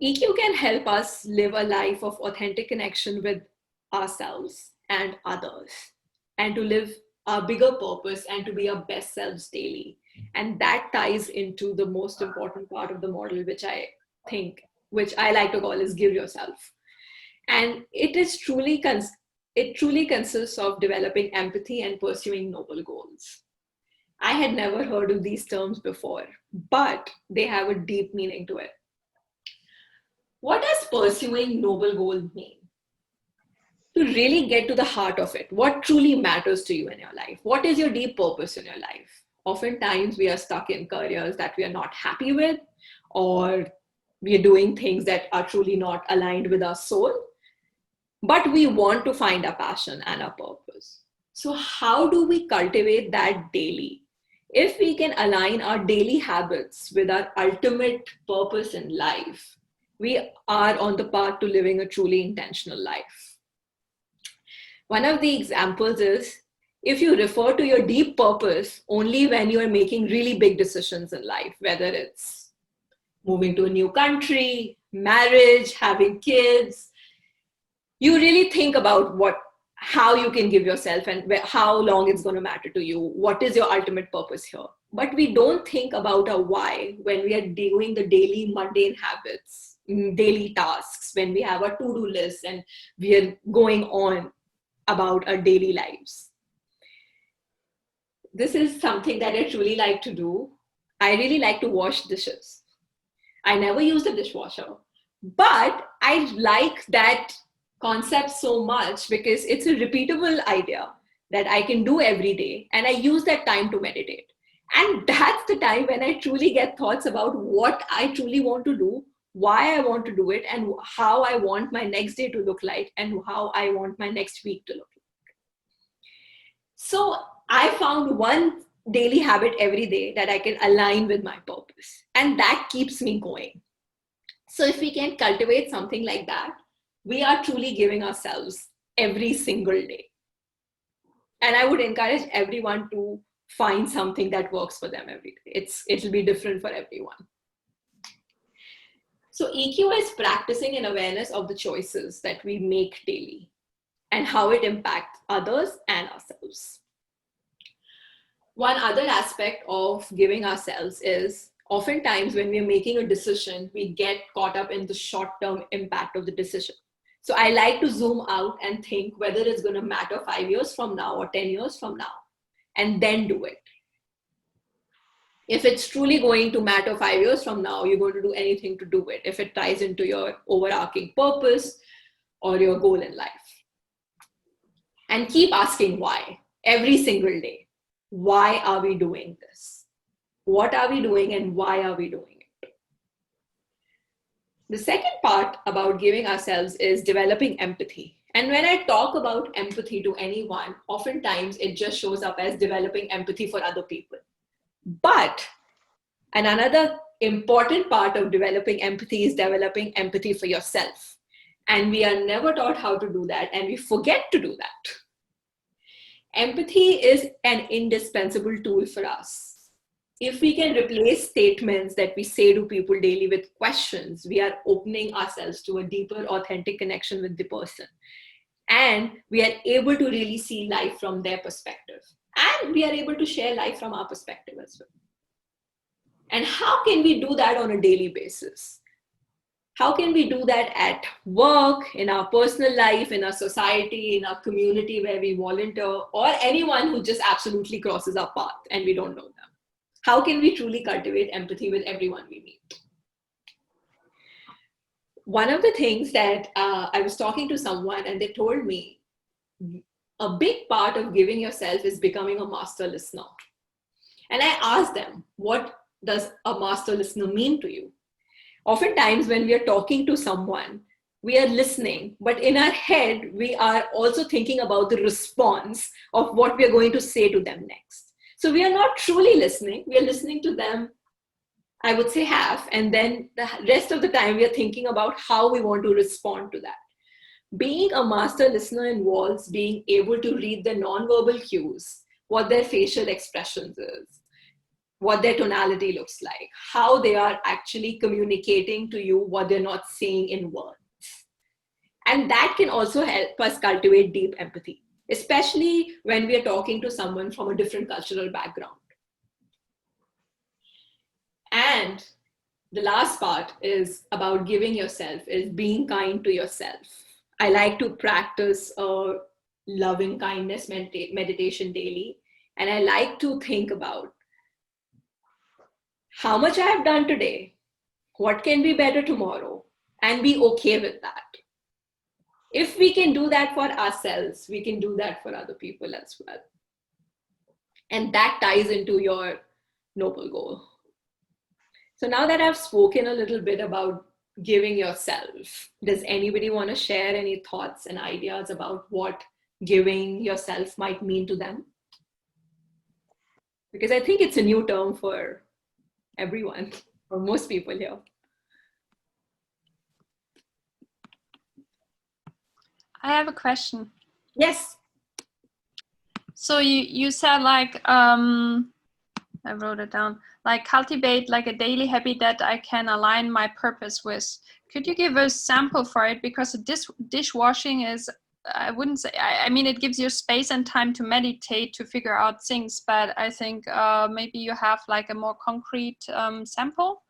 EQ can help us live a life of authentic connection with ourselves and others, and to live a bigger purpose and to be our best selves daily. And that ties into the most important part of the model, which I like to call is give yourself. And it truly consists of developing empathy and pursuing noble goals. I had never heard of these terms before, but they have a deep meaning to it. What does pursuing noble goals mean? To really get to the heart of it, what truly matters to you in your life? What is your deep purpose in your life? Oftentimes we are stuck in careers that we are not happy with, or we are doing things that are truly not aligned with our soul, but we want to find our passion and our purpose. So how do we cultivate that daily? If we can align our daily habits with our ultimate purpose in life, we are on the path to living a truly intentional life. One of the examples is if you refer to your deep purpose only when you are making really big decisions in life, whether it's moving to a new country, marriage, having kids, you really think about how you can give yourself and how long it's going to matter to you. What is your ultimate purpose here? But we don't think about our why when we are doing the daily mundane habits, daily tasks, when we have a to-do list and we are going on about our daily lives. This is something that I truly like to do. I really like to wash dishes. I never use the dishwasher, but I like that concept so much because it's a repeatable idea that I can do every day, and I use that time to meditate. And that's the time when I truly get thoughts about what I truly want to do, why I want to do it, and how I want my next day to look like, and how I want my next week to look like. So I found one daily habit every day that I can align with my purpose, and that keeps me going. So if we can cultivate something like that, we are truly giving ourselves every single day. And I would encourage everyone to find something that works for them every day. It'll be different for everyone. So EQ is practicing an awareness of the choices that we make daily and how it impacts others and ourselves. One other aspect of giving ourselves is oftentimes when we're making a decision, we get caught up in the short-term impact of the decision. So I like to zoom out and think whether it's going to matter 5 years from now or 10 years from now, and then do it. If it's truly going to matter 5 years from now, you're going to do anything to do it if it ties into your overarching purpose or your goal in life. And keep asking why every single day. Why are we doing this? What are we doing and why are we doing it? The second part about giving ourselves is developing empathy. And when I talk about empathy to anyone, oftentimes it just shows up as developing empathy for other people. But another important part of developing empathy is developing empathy for yourself. And we are never taught how to do that, and we forget to do that. Empathy is an indispensable tool for us. If we can replace statements that we say to people daily with questions, we are opening ourselves to a deeper, authentic connection with the person. And we are able to really see life from their perspective. And we are able to share life from our perspective as well. And how can we do that on a daily basis? How can we do that at work, in our personal life, in our society, in our community where we volunteer, or anyone who just absolutely crosses our path and we don't know them? How can we truly cultivate empathy with everyone we meet? One of the things that I was talking to someone and they told me, a big part of giving yourself is becoming a master listener. And I asked them, what does a master listener mean to you? Oftentimes when we are talking to someone, we are listening, but in our head, we are also thinking about the response of what we are going to say to them next. So we are not truly listening. We are listening to them, I would say half, and then the rest of the time we are thinking about how we want to respond to that. Being a master listener involves being able to read the nonverbal cues, what their facial expressions is, what their tonality looks like, how they are actually communicating to you what they're not saying in words. And that can also help us cultivate deep empathy, especially when we are talking to someone from a different cultural background. And the last part is about giving yourself, is being kind to yourself. I like to practice a loving kindness meditation daily. And I like to think about how much I have done today, what can be better tomorrow, and be okay with that. If we can do that for ourselves, we can do that for other people as well. And that ties into your noble goal. So now that I've spoken a little bit about giving yourself, does anybody want to share any thoughts and ideas about what giving yourself might mean to them? Because I think it's a new term for everyone, for most people here. I have a question. Yes. So you said like, I wrote it down, like cultivate like a daily habit that I can align my purpose with. Could you give a sample for it? Because dishwashing is, I wouldn't say, I mean, it gives you space and time to meditate, to figure out things, but I think maybe you have like a more concrete sample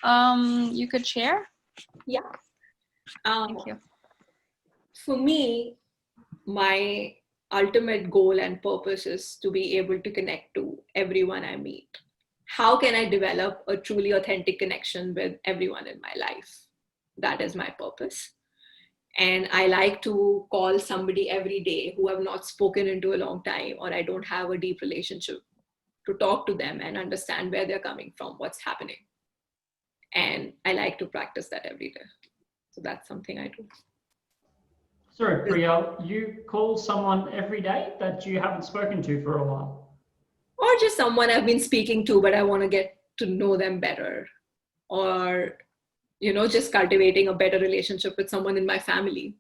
you could share? Yeah. Thank you. For me, my ultimate goal and purpose is to be able to connect to everyone I meet. How can I develop a truly authentic connection with everyone in my life? That is my purpose. And I like to call somebody every day who I've not spoken into a long time, or I don't have a deep relationship, to talk to them and understand where they're coming from, what's happening. And I like to practice that every day. So that's something I do. Sorry, Priyal, you call someone every day that you haven't spoken to for a while? Or just someone I've been speaking to, but I want to get to know them better. Or, you know, just cultivating a better relationship with someone in my family.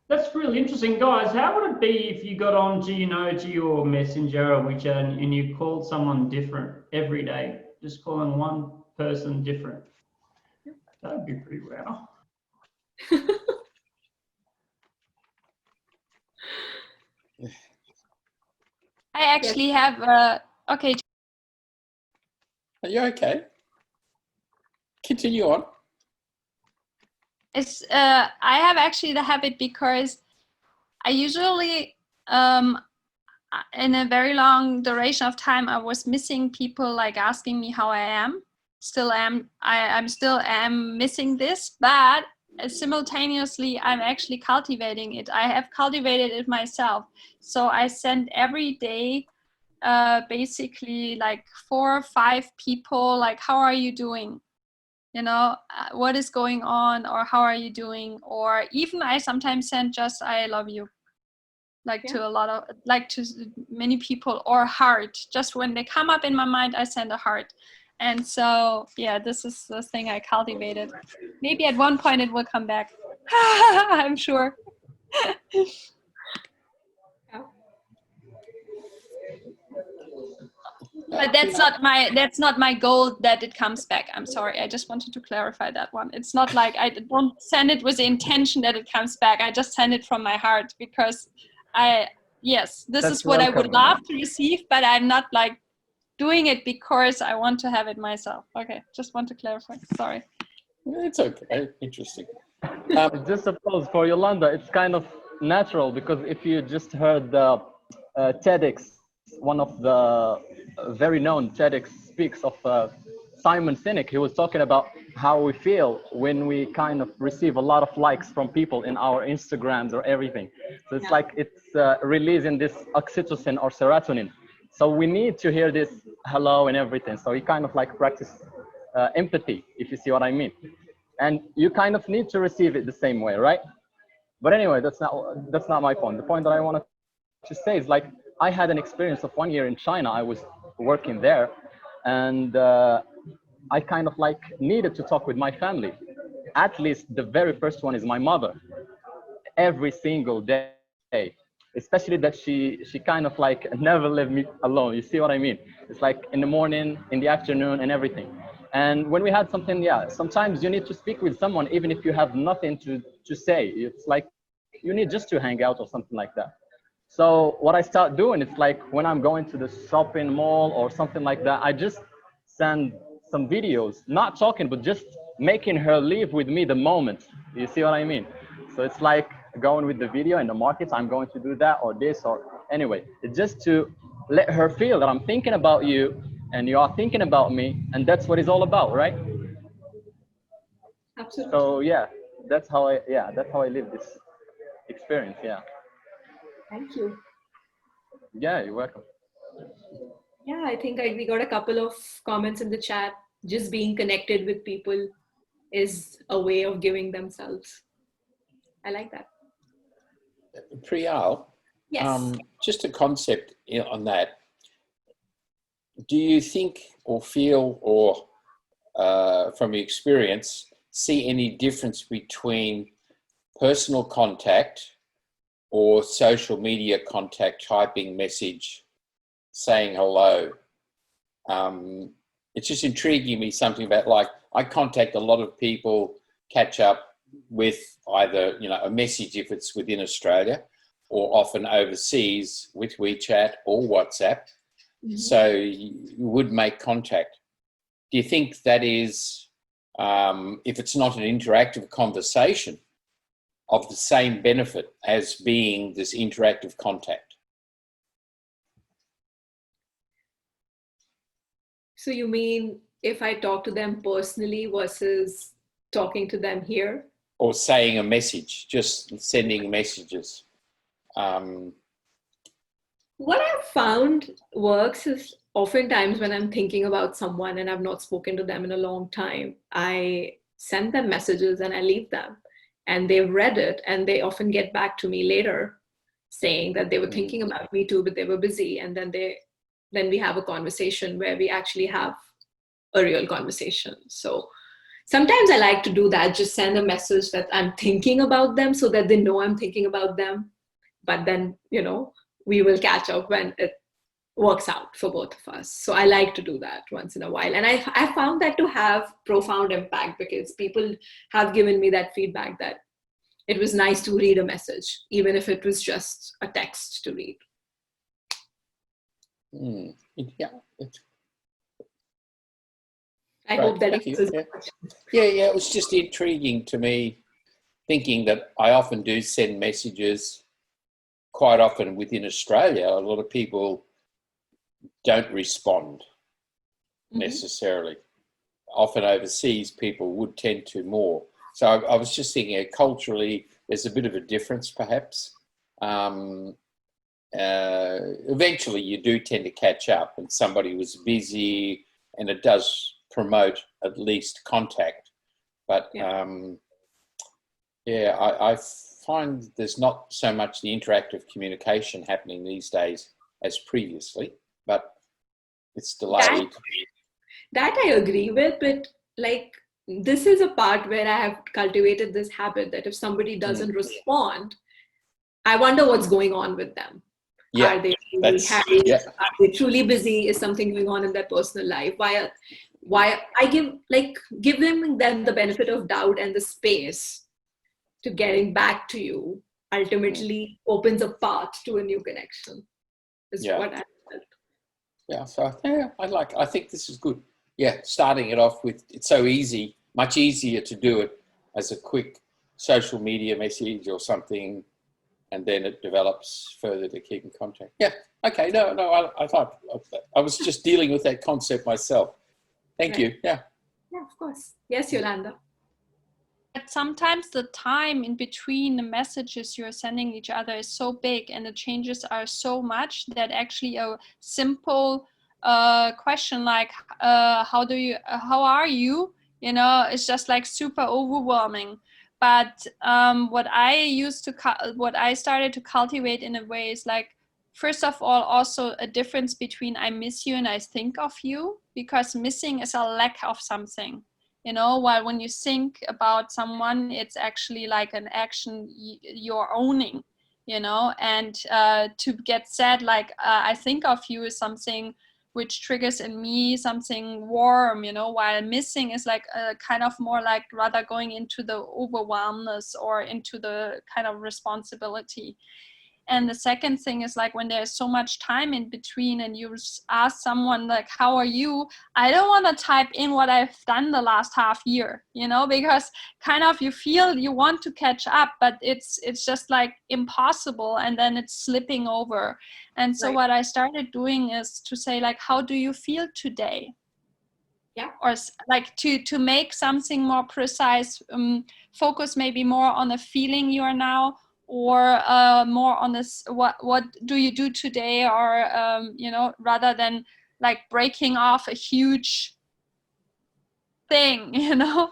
That's really interesting, guys. How would it be if you got on to your Messenger or WeChat and you called someone different every day, just calling one person different? That would be pretty wow. I actually have, okay. Are you okay? Continue on. It's I have actually the habit because I usually in a very long duration of time I was missing people like asking me how I am. I'm still missing this, but simultaneously I'm actually cultivating it. I have cultivated it myself. So I send every day basically like 4 or 5 people like, how are you doing? You know, what is going on, or how are you doing? Or even I sometimes send just I love you, like to a lot of, like to many people, or heart. Just when they come up in my mind, I send a heart. And so, yeah, this is the thing I cultivated. Maybe at one point it will come back. I'm sure. But that's not my goal that it comes back. I'm sorry. I just wanted to clarify that one. It's not like I don't send it with the intention that it comes back. I just send it from my heart because this is what I would love to receive, but I'm not like doing it because I want to have it myself. Okay, just want to clarify. Sorry. It's okay. Interesting. Just suppose for Yolanda, it's kind of natural, because if you just heard the TEDx, one of the very known TEDx speaks of Simon Sinek, he was talking about how we feel when we kind of receive a lot of likes from people in our Instagrams or everything. So it's like it's releasing this oxytocin or serotonin. So we need to hear this hello and everything. So you kind of like practice empathy, if you see what I mean. And you kind of need to receive it the same way, right? But anyway, that's not my point. The point that I wanted to say is like, I had an experience of 1 year in China. I was working there, and I kind of like needed to talk with my family. At least the very first one is my mother, every single day, especially that she kind of like never left me alone. You see what I mean? It's like in the morning, in the afternoon, and everything. And when we had something, sometimes you need to speak with someone, even if you have nothing to say. It's like you need just to hang out or something like that. So what I start doing, it's like when I'm going to the shopping mall or something like that, I just send some videos, not talking, but just making her live with me the moment. You see what I mean? So it's like going with the video in the markets, I'm going to do that or this or anyway. It's just to let her feel that I'm thinking about you and you are thinking about me, and that's what it's all about, right? Absolutely. So yeah, that's how I live this experience. Yeah. Thank you. Yeah, you're welcome. Yeah, I think we got a couple of comments in the chat. Just being connected with people is a way of giving themselves. I like that. Priyal, Yes. just a concept on that. Do you think or feel or from your experience, see any difference between personal contact or social media contact, typing message, saying hello? It's just intriguing me something about, like, I contact a lot of people, catch up with either, you know, a message if it's within Australia, or often overseas with WeChat or WhatsApp. Mm-hmm. So you would make contact. Do you think that is, if it's not an interactive conversation, of the same benefit as being this interactive contact? So you mean if I talk to them personally versus talking to them here? Or saying a message, just sending messages. What I've found works is oftentimes when I'm thinking about someone and I've not spoken to them in a long time, I send them messages and I leave them. And they've read it and they often get back to me later saying that they were thinking about me too, but they were busy. And then we have a conversation where we actually have a real conversation. So sometimes I like to do that, just send a message that I'm thinking about them so that they know I'm thinking about them. But then, you know, we will catch up when it works out for both of us. So I like to do that once in a while. And I found that to have profound impact, because people have given me that feedback that it was nice to read a message, even if it was just a text to read. Yeah. I hope that answers the question. Yeah, it was just intriguing to me, thinking that I often do send messages quite often within Australia. A lot of people don't respond necessarily. Often overseas, people would tend to more. So I was just thinking, culturally, there's a bit of a difference, perhaps. Eventually, you do tend to catch up, and somebody was busy, and it does promote at least contact. But I find there's not so much the interactive communication happening these days as previously, but it's delayed. That I agree with, but like, this is a part where I have cultivated this habit that if somebody doesn't respond, I wonder what's going on with them. Yeah, are they really happy? Yeah. Are they truly busy? Is something going on in their personal life? Why I give them the benefit of doubt and the space to getting back to you ultimately opens a path to a new connection. Is what I felt. Yeah, so I think this is good. Yeah, starting it off with, it's so easy, much easier to do it as a quick social media message or something, and then it develops further to keep in contact. Yeah, okay, I thought I was just dealing with that concept myself. Thank you. Yeah, of course. Yes, Yolanda. But sometimes the time in between the messages you're sending each other is so big, and the changes are so much that actually a simple question like how are you, it's just like super overwhelming. But what I started to cultivate in a way is like, first of all, also a difference between I miss you and I think of you, because missing is a lack of something, while when you think about someone, it's actually like an action you're owning, and to get said like I think of you is something which triggers in me something warm, while missing is like a kind of more like rather going into the overwhelmness or into the kind of responsibility. And the second thing is like when there's so much time in between and you ask someone like, how are you? I don't want to type in what I've done the last half year, you know, because kind of you feel you want to catch up, but it's just like impossible. And then it's slipping over. And so what I started doing is to say like, how do you feel today? Yeah. Or like to make something more precise, focus maybe more on the feeling you are now, or more on this, what do you do today, or you know, rather than like breaking off a huge thing, you know.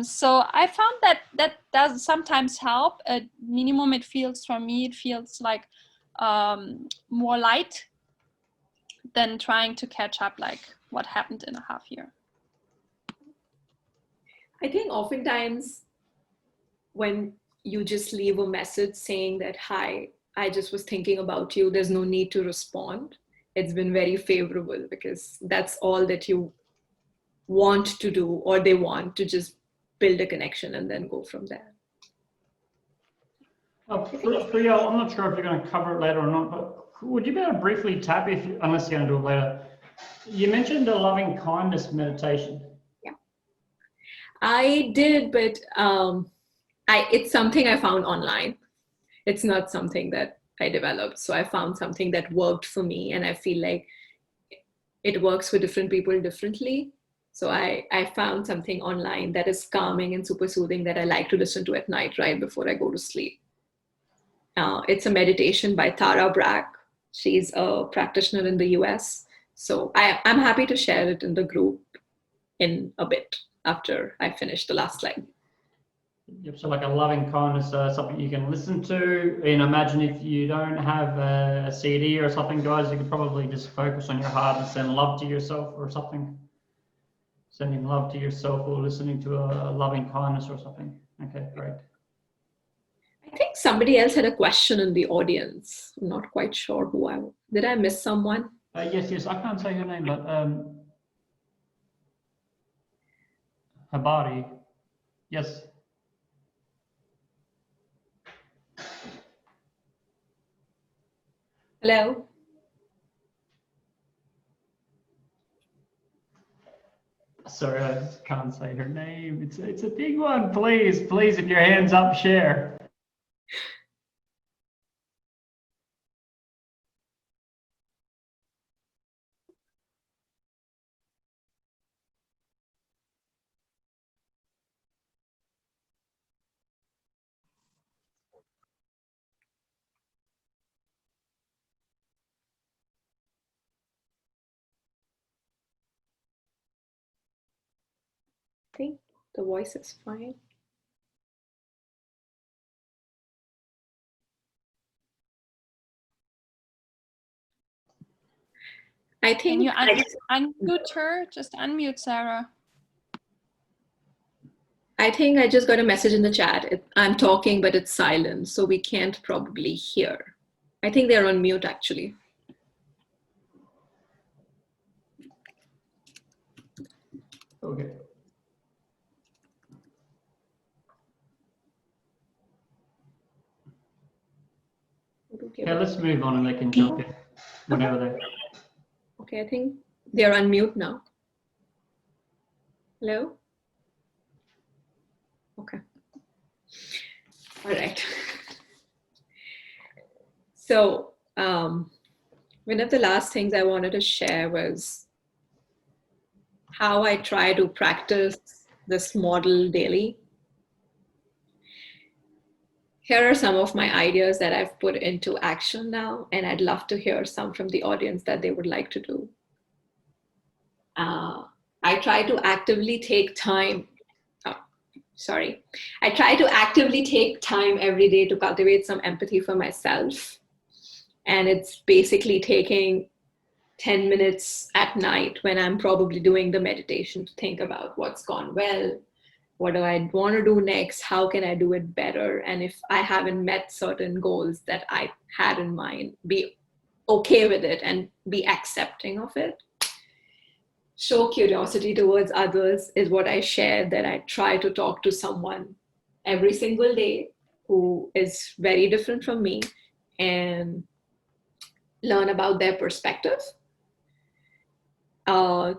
So I found that does sometimes help. At minimum, it feels, for me, it feels like more light than trying to catch up like what happened in a half year. I think oftentimes when you just leave a message saying that, hi, I just was thinking about you, there's no need to respond. It's been very favorable because that's all that you want to do, or they want to just build a connection and then go from there. Priyal, I'm not sure if you're going to cover it later or not, but would you be able to briefly tap, unless you're going to do it later? You mentioned a loving kindness meditation. Yeah, I did, but it's something I found online. It's not something that I developed. So I found something that worked for me, and I feel like it works for different people differently. So I found something online that is calming and super soothing that I like to listen to at night right before I go to sleep. It's a meditation by Tara Brach. She's a practitioner in the US. So I'm happy to share it in the group in a bit after I finish the last slide. Yep, so like a loving kindness, something you can listen to. And imagine if you don't have a CD or something, guys, you could probably just focus on your heart and send love to yourself or something. Sending love to yourself or listening to a loving kindness or something. Okay, great. I think somebody else had a question in the audience. I'm not quite sure who did I miss someone? Yes, I can't say her name, but Habari. Yes. Hello? Sorry, I just can't say her name. It's a big one. Please, if your hand's up, share. I think the voice is fine. I think Can you unmute her? Just unmute Sarah. I think I just got a message in the chat. I'm talking, but it's silent, so we can't probably hear. I think they're on mute, actually. Okay. Okay, let's move on and they can jump in whenever they. Okay, I think they're on mute now. Hello? Okay. All right. So one of the last things I wanted to share was how I try to practice this model daily. Here are some of my ideas that I've put into action now, and I'd love to hear some from the audience that they would like to do. I try to actively take time. I try to actively take time every day to cultivate some empathy for myself. And it's basically taking 10 minutes at night when I'm probably doing the meditation to think about what's gone well, what do I want to do next, how can I do it better, and if I haven't met certain goals that I had in mind, be okay with it and be accepting of it. Show curiosity towards others is what I share, that I try to talk to someone every single day who is very different from me and learn about their perspective.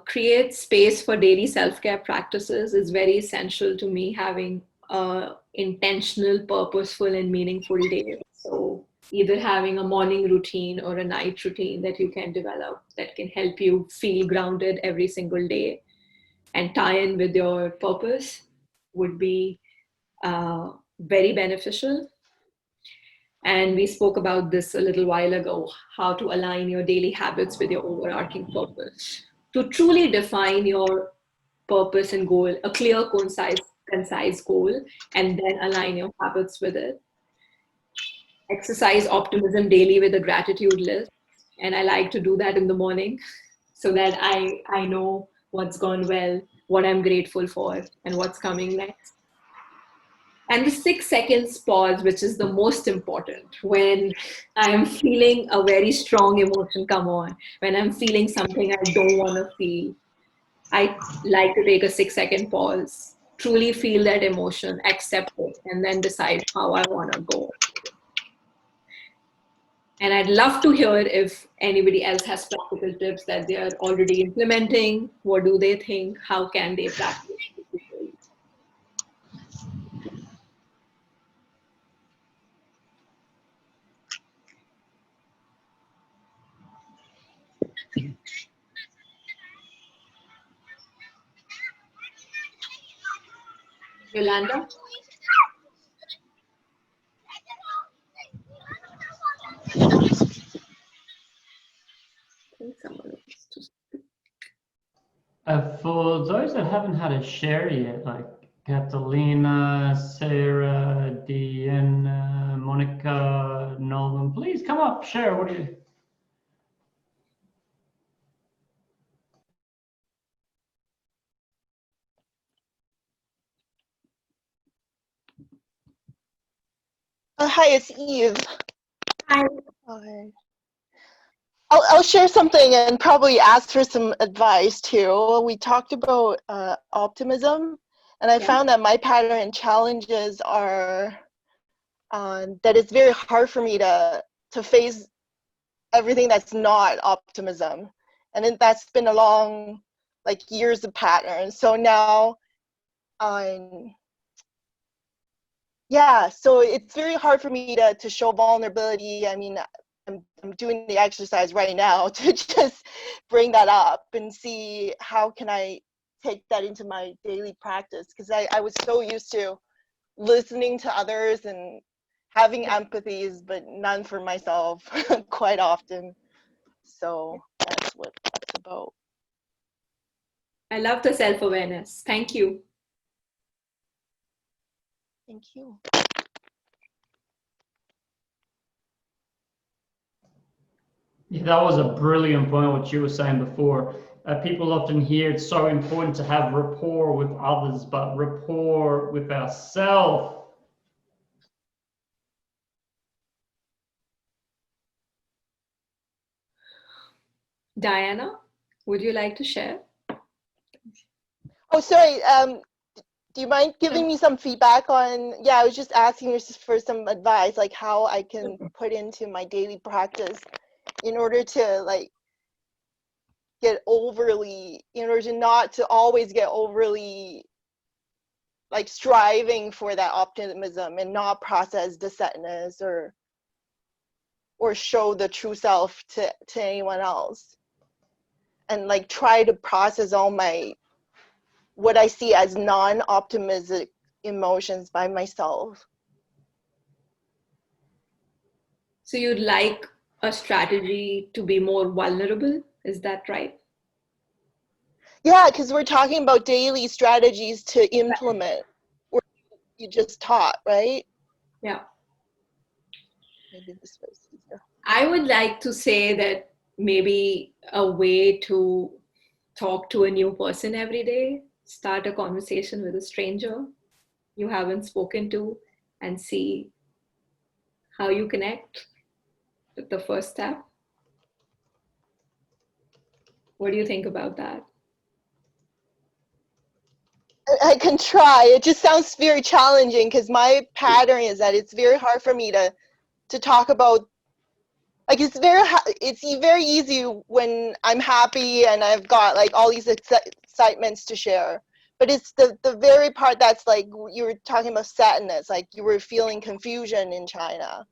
Create space for daily self-care practices is very essential to me, having intentional, purposeful, and meaningful day. So either having a morning routine or a night routine that you can develop that can help you feel grounded every single day and tie in with your purpose would be very beneficial. And we spoke about this a little while ago, how to align your daily habits with your overarching purpose. To truly define your purpose and goal, a clear, concise goal, and then align your habits with it. Exercise optimism daily with a gratitude list. And I like to do that in the morning so that I know what's gone well, what I'm grateful for, and what's coming next. And the 6 seconds pause, which is the most important when I'm feeling a very strong emotion come on, when I'm feeling something I don't want to feel. I like to take a 6-second pause, truly feel that emotion, accept it, and then decide how I want to go. And I'd love to hear if anybody else has practical tips that they are already implementing. What do they think? How can they practice? Yolanda? For those that haven't had a share yet, like Catalina, Sarah, Deanna, Monica, Nolan, please come up, share. What do you? Hi, it's Eve. Hi. Hi. I'll share something and probably ask for some advice too. We talked about optimism, and I found that my pattern and challenges are that it's very hard for me to face everything that's not optimism, and then that's been along like years of patterns. So now, yeah, so it's very hard for me to show vulnerability. I mean, I'm doing the exercise right now to just bring that up and see how can I take that into my daily practice, because I was so used to listening to others and having empathies, but none for myself quite often. So that's what that's about. I love the self-awareness. Thank you. Thank you. Yeah, that was a brilliant point, what you were saying before. People often hear it's so important to have rapport with others, but rapport with ourselves. Diana, would you like to share? Oh, sorry. Do you mind giving me some feedback on, yeah, I was just asking you for some advice, like how I can put into my daily practice in order to like get overly, in order to not to always get overly like striving for that optimism and not process the sadness or show the true self to anyone else, and like try to process all my what I see as non-optimistic emotions by myself. So you'd like a strategy to be more vulnerable, is that right? Yeah, because we're talking about daily strategies to implement, or you just taught, right? Yeah. Maybe this was easier. I would like to say that maybe a way to talk to a new person every day, start a conversation with a stranger you haven't spoken to, and see how you connect with the first step. What do you think about that? I can try. It just sounds very challenging because my pattern is that it's very hard for me to talk about like it's very easy when I'm happy and I've got like all these excitements to share. But it's the very part that's like you were talking about sadness, like you were feeling confusion in China,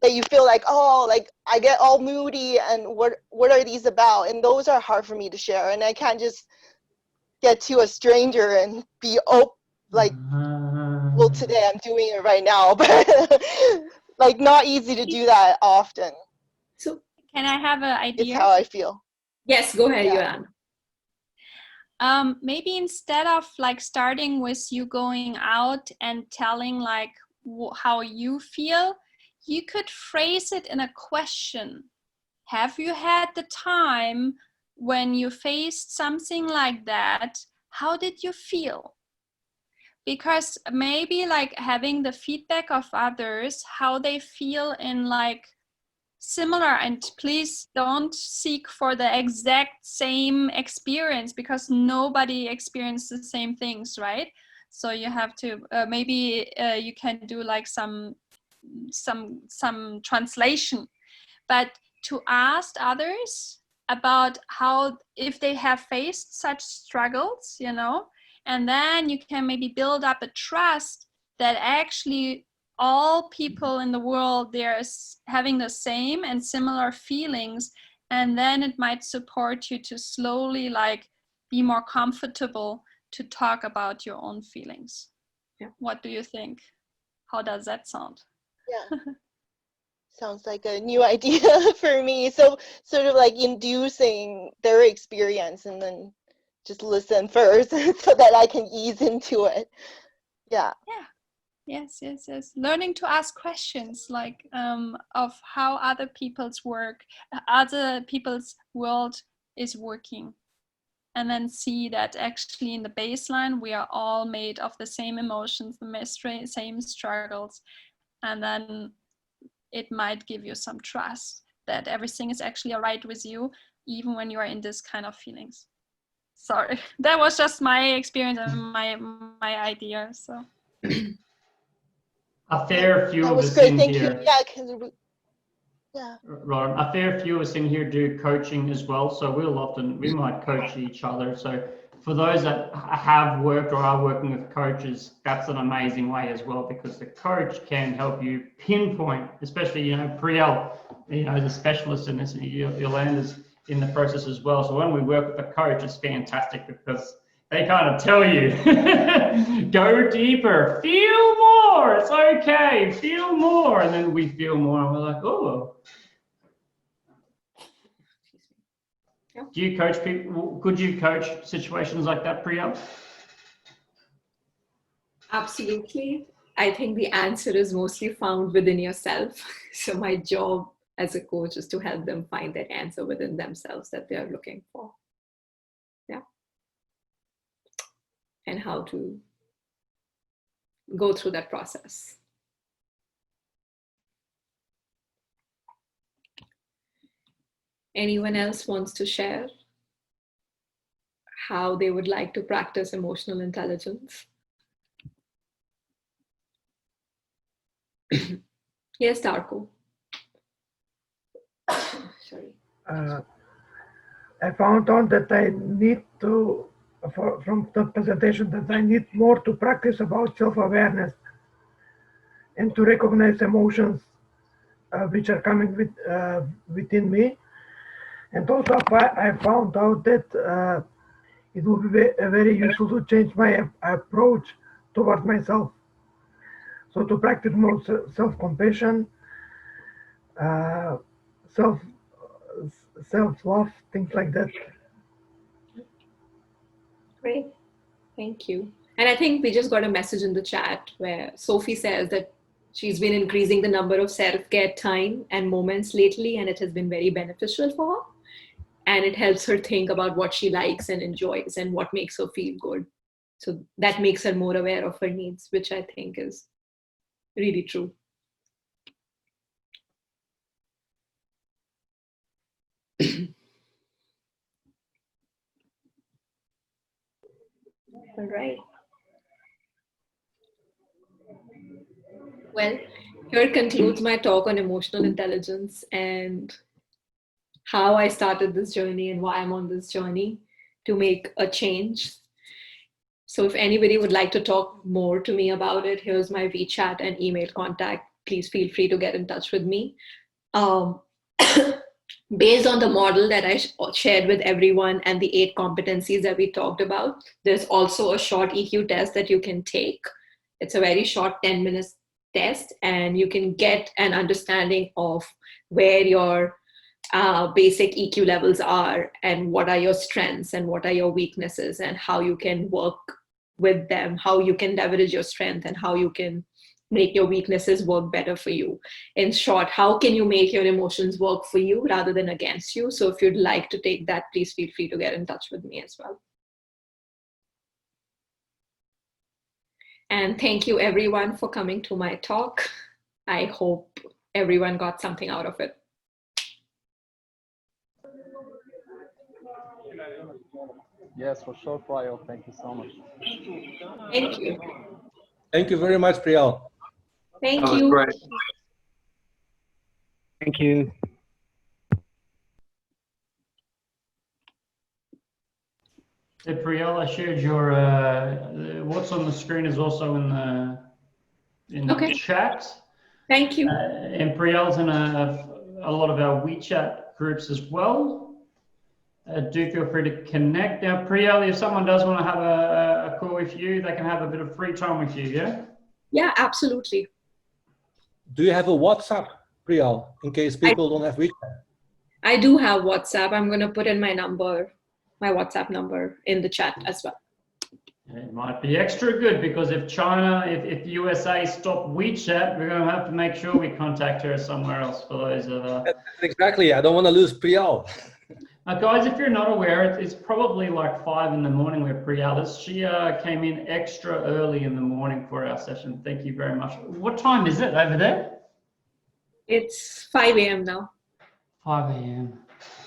that you feel like, oh, like I get all moody and what are these about? And those are hard for me to share, and I can't just get to a stranger and be like, well, today I'm doing it right now, but like not easy to do that often. So Can I have an It's idea? how I feel. yes, go ahead, Yeah. Joanne. Maybe instead of like starting with you going out and telling like how you feel, you could phrase it in a question. Have you had the time when you faced something like that? How did you feel? Because maybe like having the feedback of others, how they feel in like similar, and please don't seek for the exact same experience because nobody experienced the same things, right? So you have to maybe you can do like some translation, but to ask others about how, if they have faced such struggles, you know, and then you can maybe build up a trust that actually all people in the world, they're having the same and similar feelings, and then it might support you to slowly like be more comfortable to talk about your own feelings. Yeah. What do you think? How does that sound? Yeah. Sounds like a new idea for me. So sort of like inducing their experience and then just listen first so that I can ease into it. Yeah. Yeah. Yes. Learning to ask questions like of how other people's world is working. And then see that actually in the baseline, we are all made of the same emotions, the same struggles. And then it might give you some trust that everything is actually all right with you, even when you are in this kind of feelings. Sorry, that was just my experience and my idea. So A fair few That of was us great. in Thank you. here, Yeah. Yeah. right, a fair few of us in here do coaching as well. So we might coach each other. So for those that have worked or are working with coaches, that's an amazing way as well, because the coach can help you pinpoint, especially, you know, Priyal, you know, the specialist in this, Yolanda's in the process as well. So when we work with a coach, it's fantastic because they kind of tell you, go deeper, feel more, it's okay, feel more. And then we feel more and we're like, oh. Do you coach people? Could you coach situations like that, Priyal? Absolutely. I think the answer is mostly found within yourself. So my job as a coach is to help them find that answer within themselves that they are looking for. Yeah. And how to go through that process. Anyone else wants to share how they would like to practice emotional intelligence? Yes, Darko. Sorry. I found out that I need to, from the presentation, that I need more to practice about self-awareness and to recognize emotions which are coming within me. And also I found out that it would be very useful to change my approach toward myself. So to practice more self-compassion, uh, self self-love, things like that. Great. Thank you. And I think we just got a message in the chat where Sophie says that she's been increasing the number of self-care time and moments lately, and it has been very beneficial for her. And it helps her think about what she likes and enjoys and what makes her feel good. So that makes her more aware of her needs, which I think is really true. All right. Well, Here concludes my talk on emotional intelligence and how I started this journey and why I'm on this journey to make a change. So if anybody would like to talk more to me about it, here's my WeChat and email contact. Please feel free to get in touch with me. Based on the model that I shared with everyone and the 8 competencies that we talked about, there's also a short EQ test that you can take. It's a very short 10-minute test, and you can get an understanding of where your basic EQ levels are and what are your strengths and what are your weaknesses and how you can work with them, how you can leverage your strength and how you can make your weaknesses work better for you. In short, how can you make your emotions work for you rather than against you? So if you'd like to take that, please feel free to get in touch with me as well. And thank you everyone for coming to my talk. I hope everyone got something out of it. Yes, for sure, Priyal. Thank you so much. Thank you. Thank you very much, Priyal. Thank you. Thank you. Hey, Priyal, I shared your, what's on the screen is also in the chat. Thank you. And Priyal's in a lot of our WeChat groups as well. Do feel free to connect. Now, Priyal, if someone does want to have a call with you, they can have a bit of free time with you, yeah? Yeah, absolutely. Do you have a WhatsApp, Priyal, in case people don't have WeChat? I do have WhatsApp. I'm going to put in my number, my WhatsApp number in the chat as well. It might be extra good because if China, if USA stop WeChat, we're going to have to make sure we contact her somewhere else for those of Exactly. I don't want to lose Priyal. guys, if you're not aware, it's probably like 5 in the morning where Priyal is. She came in extra early in the morning for our session. Thank you very much. What time is it over there? It's 5 a.m. now. 5 a.m.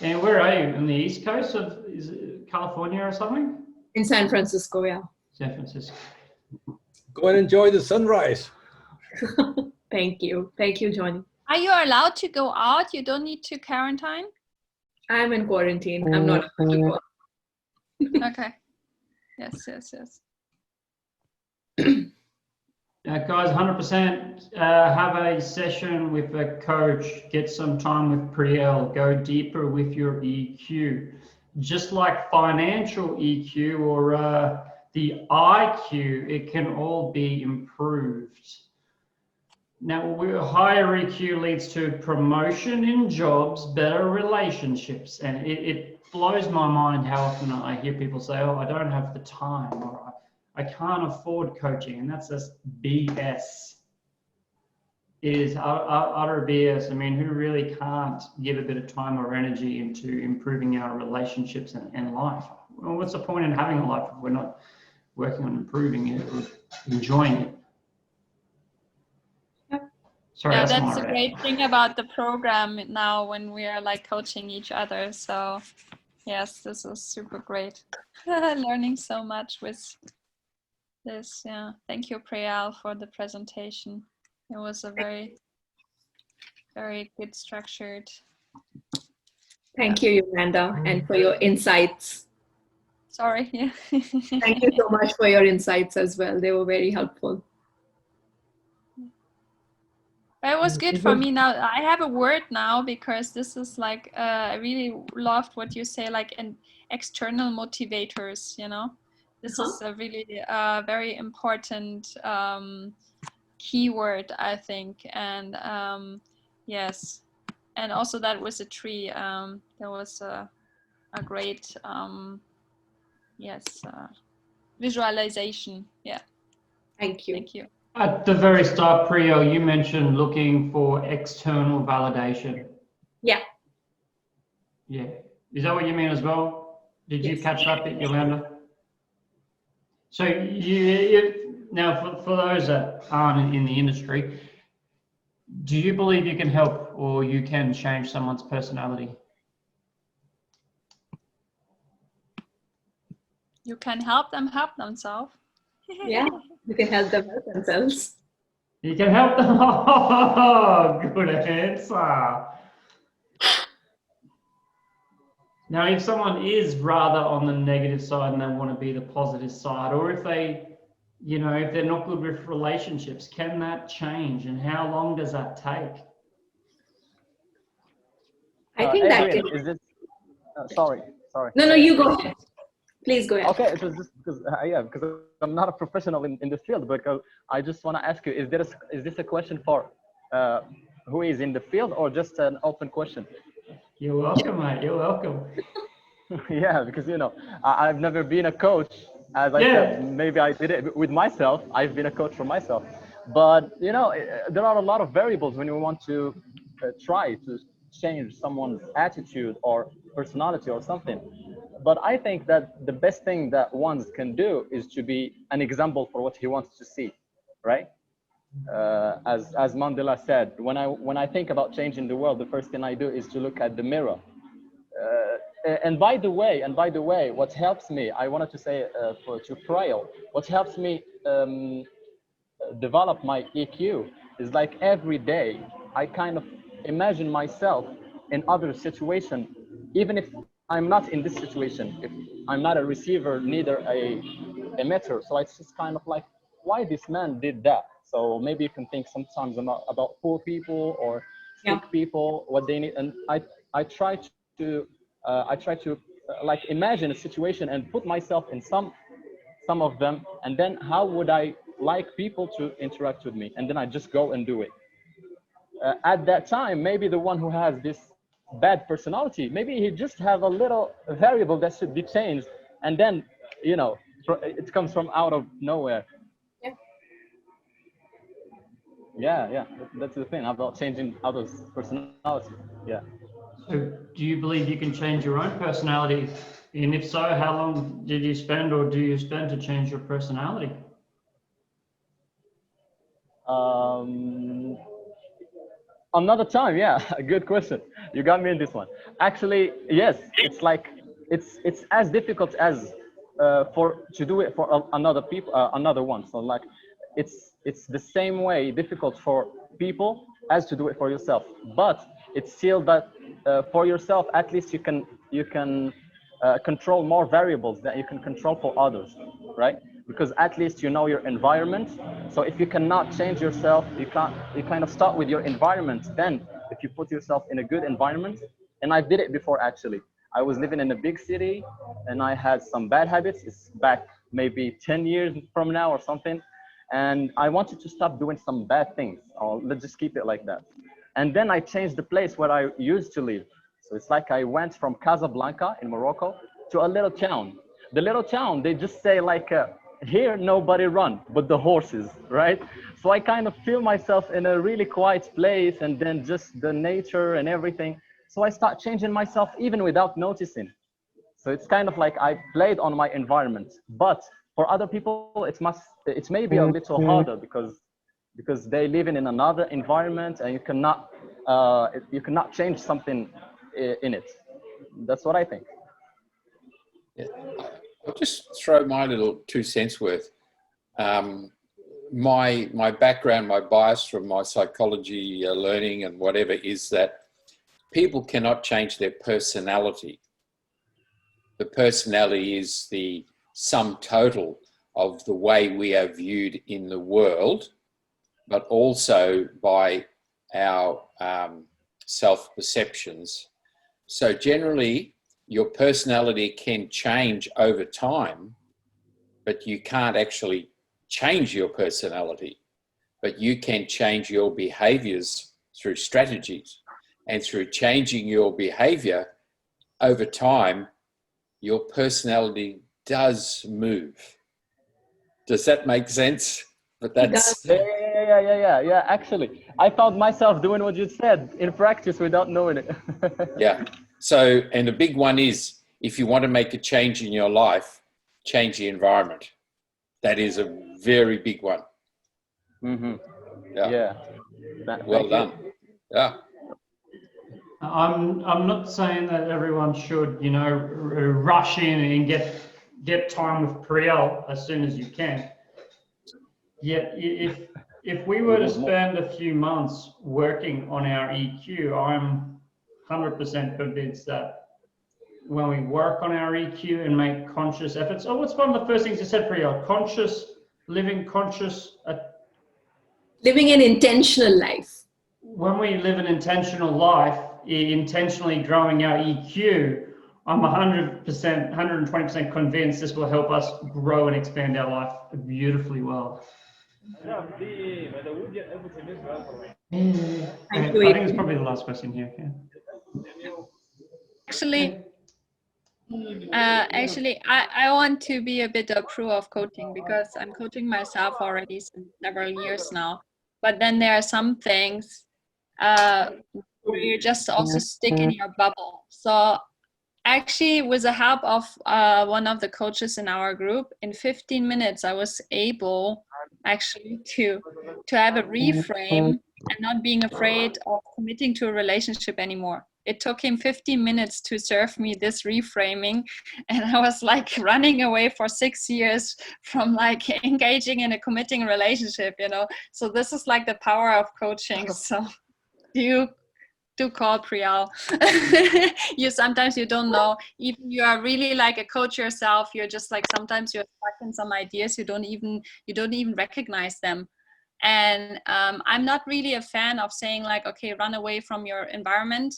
And where are you? On the east coast of is it California or something? In San Francisco, yeah. San Francisco. Go and enjoy the sunrise. Thank you. Thank you, Johnny. Are you allowed to go out? You don't need to quarantine? I'm in quarantine. I'm not allowed to go. Okay. Yes. Guys, 100% have a session with a coach. Get some time with Priyal. Go deeper with your EQ. Just like financial EQ or the IQ, it can all be improved. Now, higher EQ leads to promotion in jobs, better relationships, and it blows my mind how often I hear people say, oh, I don't have the time, or I can't afford coaching, and that's just BS. It is utter BS. I mean, who really can't give a bit of time or energy into improving our relationships and life? Well, what's the point in having a life if we're not working on improving it or enjoying it? Sorry, yeah, that's the great thing about the program now when we are like coaching each other. So yes, this is super great. Learning so much with this. Yeah, thank you, Priyal, for the presentation. It was a very, very good structured. Thank you, Yolanda, and for your insights. Sorry. Yeah. Thank you so much for your insights as well. They were very helpful. It was good for me now. I have a word now because this is like, I really loved what you say, like external motivators, you know. This is a really very important keyword, I think. And yes, and also that was a tree. There was a great, visualization. Yeah. Thank you. Thank you. At the very start, Priyal, you mentioned looking for external validation. Yeah. Yeah. Is that what you mean as well? Did you catch that, Yolanda? So now for those that aren't in the industry, do you believe you can help or you can change someone's personality? You can help them help themselves. Yeah, you can help them help themselves. You can help them. Oh, good answer. Now, if someone is rather on the negative side and they want to be the positive side, or if they, you know, if they're not good with relationships, can that change? And how long does that take? I think that Adrian, can. is this? Sorry. No, you go ahead. Please go ahead. Okay, it was just because because I'm not a professional in the field, but I just want to ask you: is this a question for who is in the field, or just an open question? You're welcome, mate. You're welcome. Yeah, because I've never been a coach. As I said, maybe I did it with myself. I've been a coach for myself, but there are a lot of variables when you want to try to change someone's attitude or personality or something. But I think that the best thing that one can do is to be an example for what he wants to see, right? As Mandela said, when I think about changing the world, the first thing I do is to look at the mirror. And by the way, what helps me, I wanted to say to Priyal, what helps me develop my EQ is like every day I kind of imagine myself in other situation, even if I'm not in this situation, if I'm not a receiver, neither a emitter. So it's just kind of like, why this man did that? So maybe you can think sometimes about poor people or sick people, what they need. And I try to like imagine a situation and put myself in some of them, and then how would I like people to interact with me, and then I just go and do it. At that time, maybe the one who has this bad personality, maybe he just have a little variable that should be changed, and then it comes from out of nowhere. Yeah, that's the thing about changing others' personality. Yeah. So do you believe you can change your own personality? And if so, how long did you spend or do you spend to change your personality? Another time, yeah. Good question. You got me in this one. Actually, yes. It's like it's as difficult as to do it for another one. So like it's the same way difficult for people as to do it for yourself. But it's still that for yourself, at least you can control more variables that you can control for others, right? Because at least you know your environment. So if you cannot change yourself, you kind of start with your environment. Then if you put yourself in a good environment, and I did it before actually. I was living in a big city and I had some bad habits. It's back maybe 10 years from now or something. And I wanted to stop doing some bad things. Or let's just keep it like that. And then I changed the place where I used to live. So it's like I went from Casablanca in Morocco to a little town. The little town, they just say like, here nobody run but the horses, right? So I kind of feel myself in a really quiet place, and then just the nature and everything. So I start changing myself even without noticing. So it's kind of like I played on my environment. But for other people, it's maybe a little harder because they live in another environment, and you cannot change something in it. That's what I think. Yeah. I'll just throw my little 2 cents worth. My background, my bias from my psychology learning and whatever is that people cannot change their personality. The personality is the sum total of the way we are viewed in the world, but also by our self-perceptions. So generally, your personality can change over time, but you can't actually change your personality, but you can change your behaviors through strategies. And through changing your behavior over time, your personality does move. Does that make sense? But that's yeah. Actually, I found myself doing what you said in practice without knowing it. Yeah. So, and the big one is, if you want to make a change in your life, change the environment. That is a very big one. Mm-hmm. Yeah. Well done. Yeah. I'm not saying that everyone should, rush in and get time with Priyal as soon as you can. Yet, if if we were to spend a few months working on our EQ, I'm 100% convinced that when we work on our EQ and make conscious efforts, oh, what's one of the first things you said, Priyal? Living an intentional life. When we live an intentional life, intentionally growing our EQ, I'm 100%, 120% convinced this will help us grow and expand our life beautifully well. Thank you. I think it's probably the last question here. Actually, I want to be a bit a pro of coaching because I'm coaching myself already since several years now. But then there are some things where you just also stick in your bubble. So actually, with the help of one of the coaches in our group, in 15 minutes, I was able actually to have a reframe and not being afraid of committing to a relationship anymore. It took him 15 minutes to serve me this reframing, and I was like running away for 6 years from like engaging in a committing relationship, you know. So this is like the power of coaching. So do call Priyal. Sometimes you don't know, even you are really like a coach yourself, you're just like, sometimes you're stuck in some ideas, you don't even recognize them. And I'm not really a fan of saying like, okay, run away from your environment,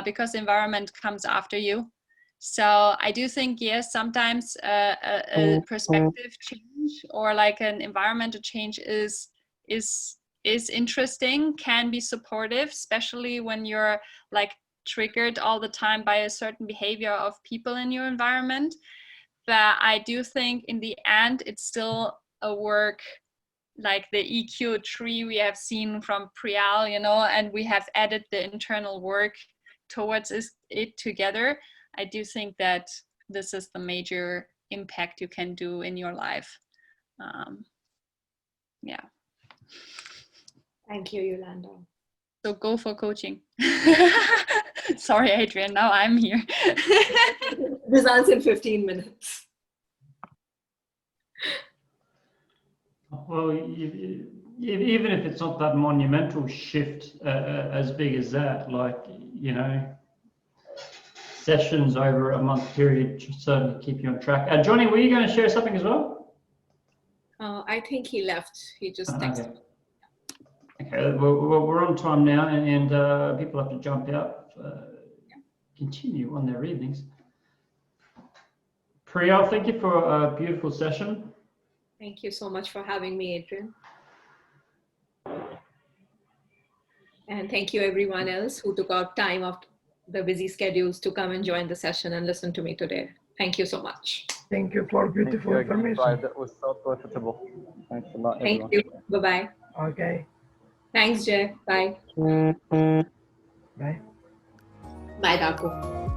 because the environment comes after you. So I do think, yes, sometimes a perspective change or like an environmental change is interesting, can be supportive, especially when you're like triggered all the time by a certain behavior of people in your environment. But I do think in the end, it's still a work, like the EQ tree we have seen from Priyal, you know, and we have added the internal work towards it together. I do think that this is the major impact you can do in your life. Yeah. Thank you, Yolanda. So go for coaching. Sorry, Adrian, now I'm here. Results in 15 minutes. Well, even if it's not that monumental shift as big as that, like, you know, sessions over a month period should certainly keep you on track. Johnny, were you going to share something as well? I think he left. He just texted. Okay, well, we're on time now, and people have to jump out, continue on their evenings. Priyal, thank you for a beautiful session. Thank you so much for having me, Adrian. And thank you everyone else who took out time of the busy schedules to come and join the session and listen to me today. Thank you so much. Thank you for beautiful information. That was so profitable. Thanks a lot, Thank everyone. you. Bye-bye. Okay. Thanks, Jay. Bye. Bye. Bye, Thakur.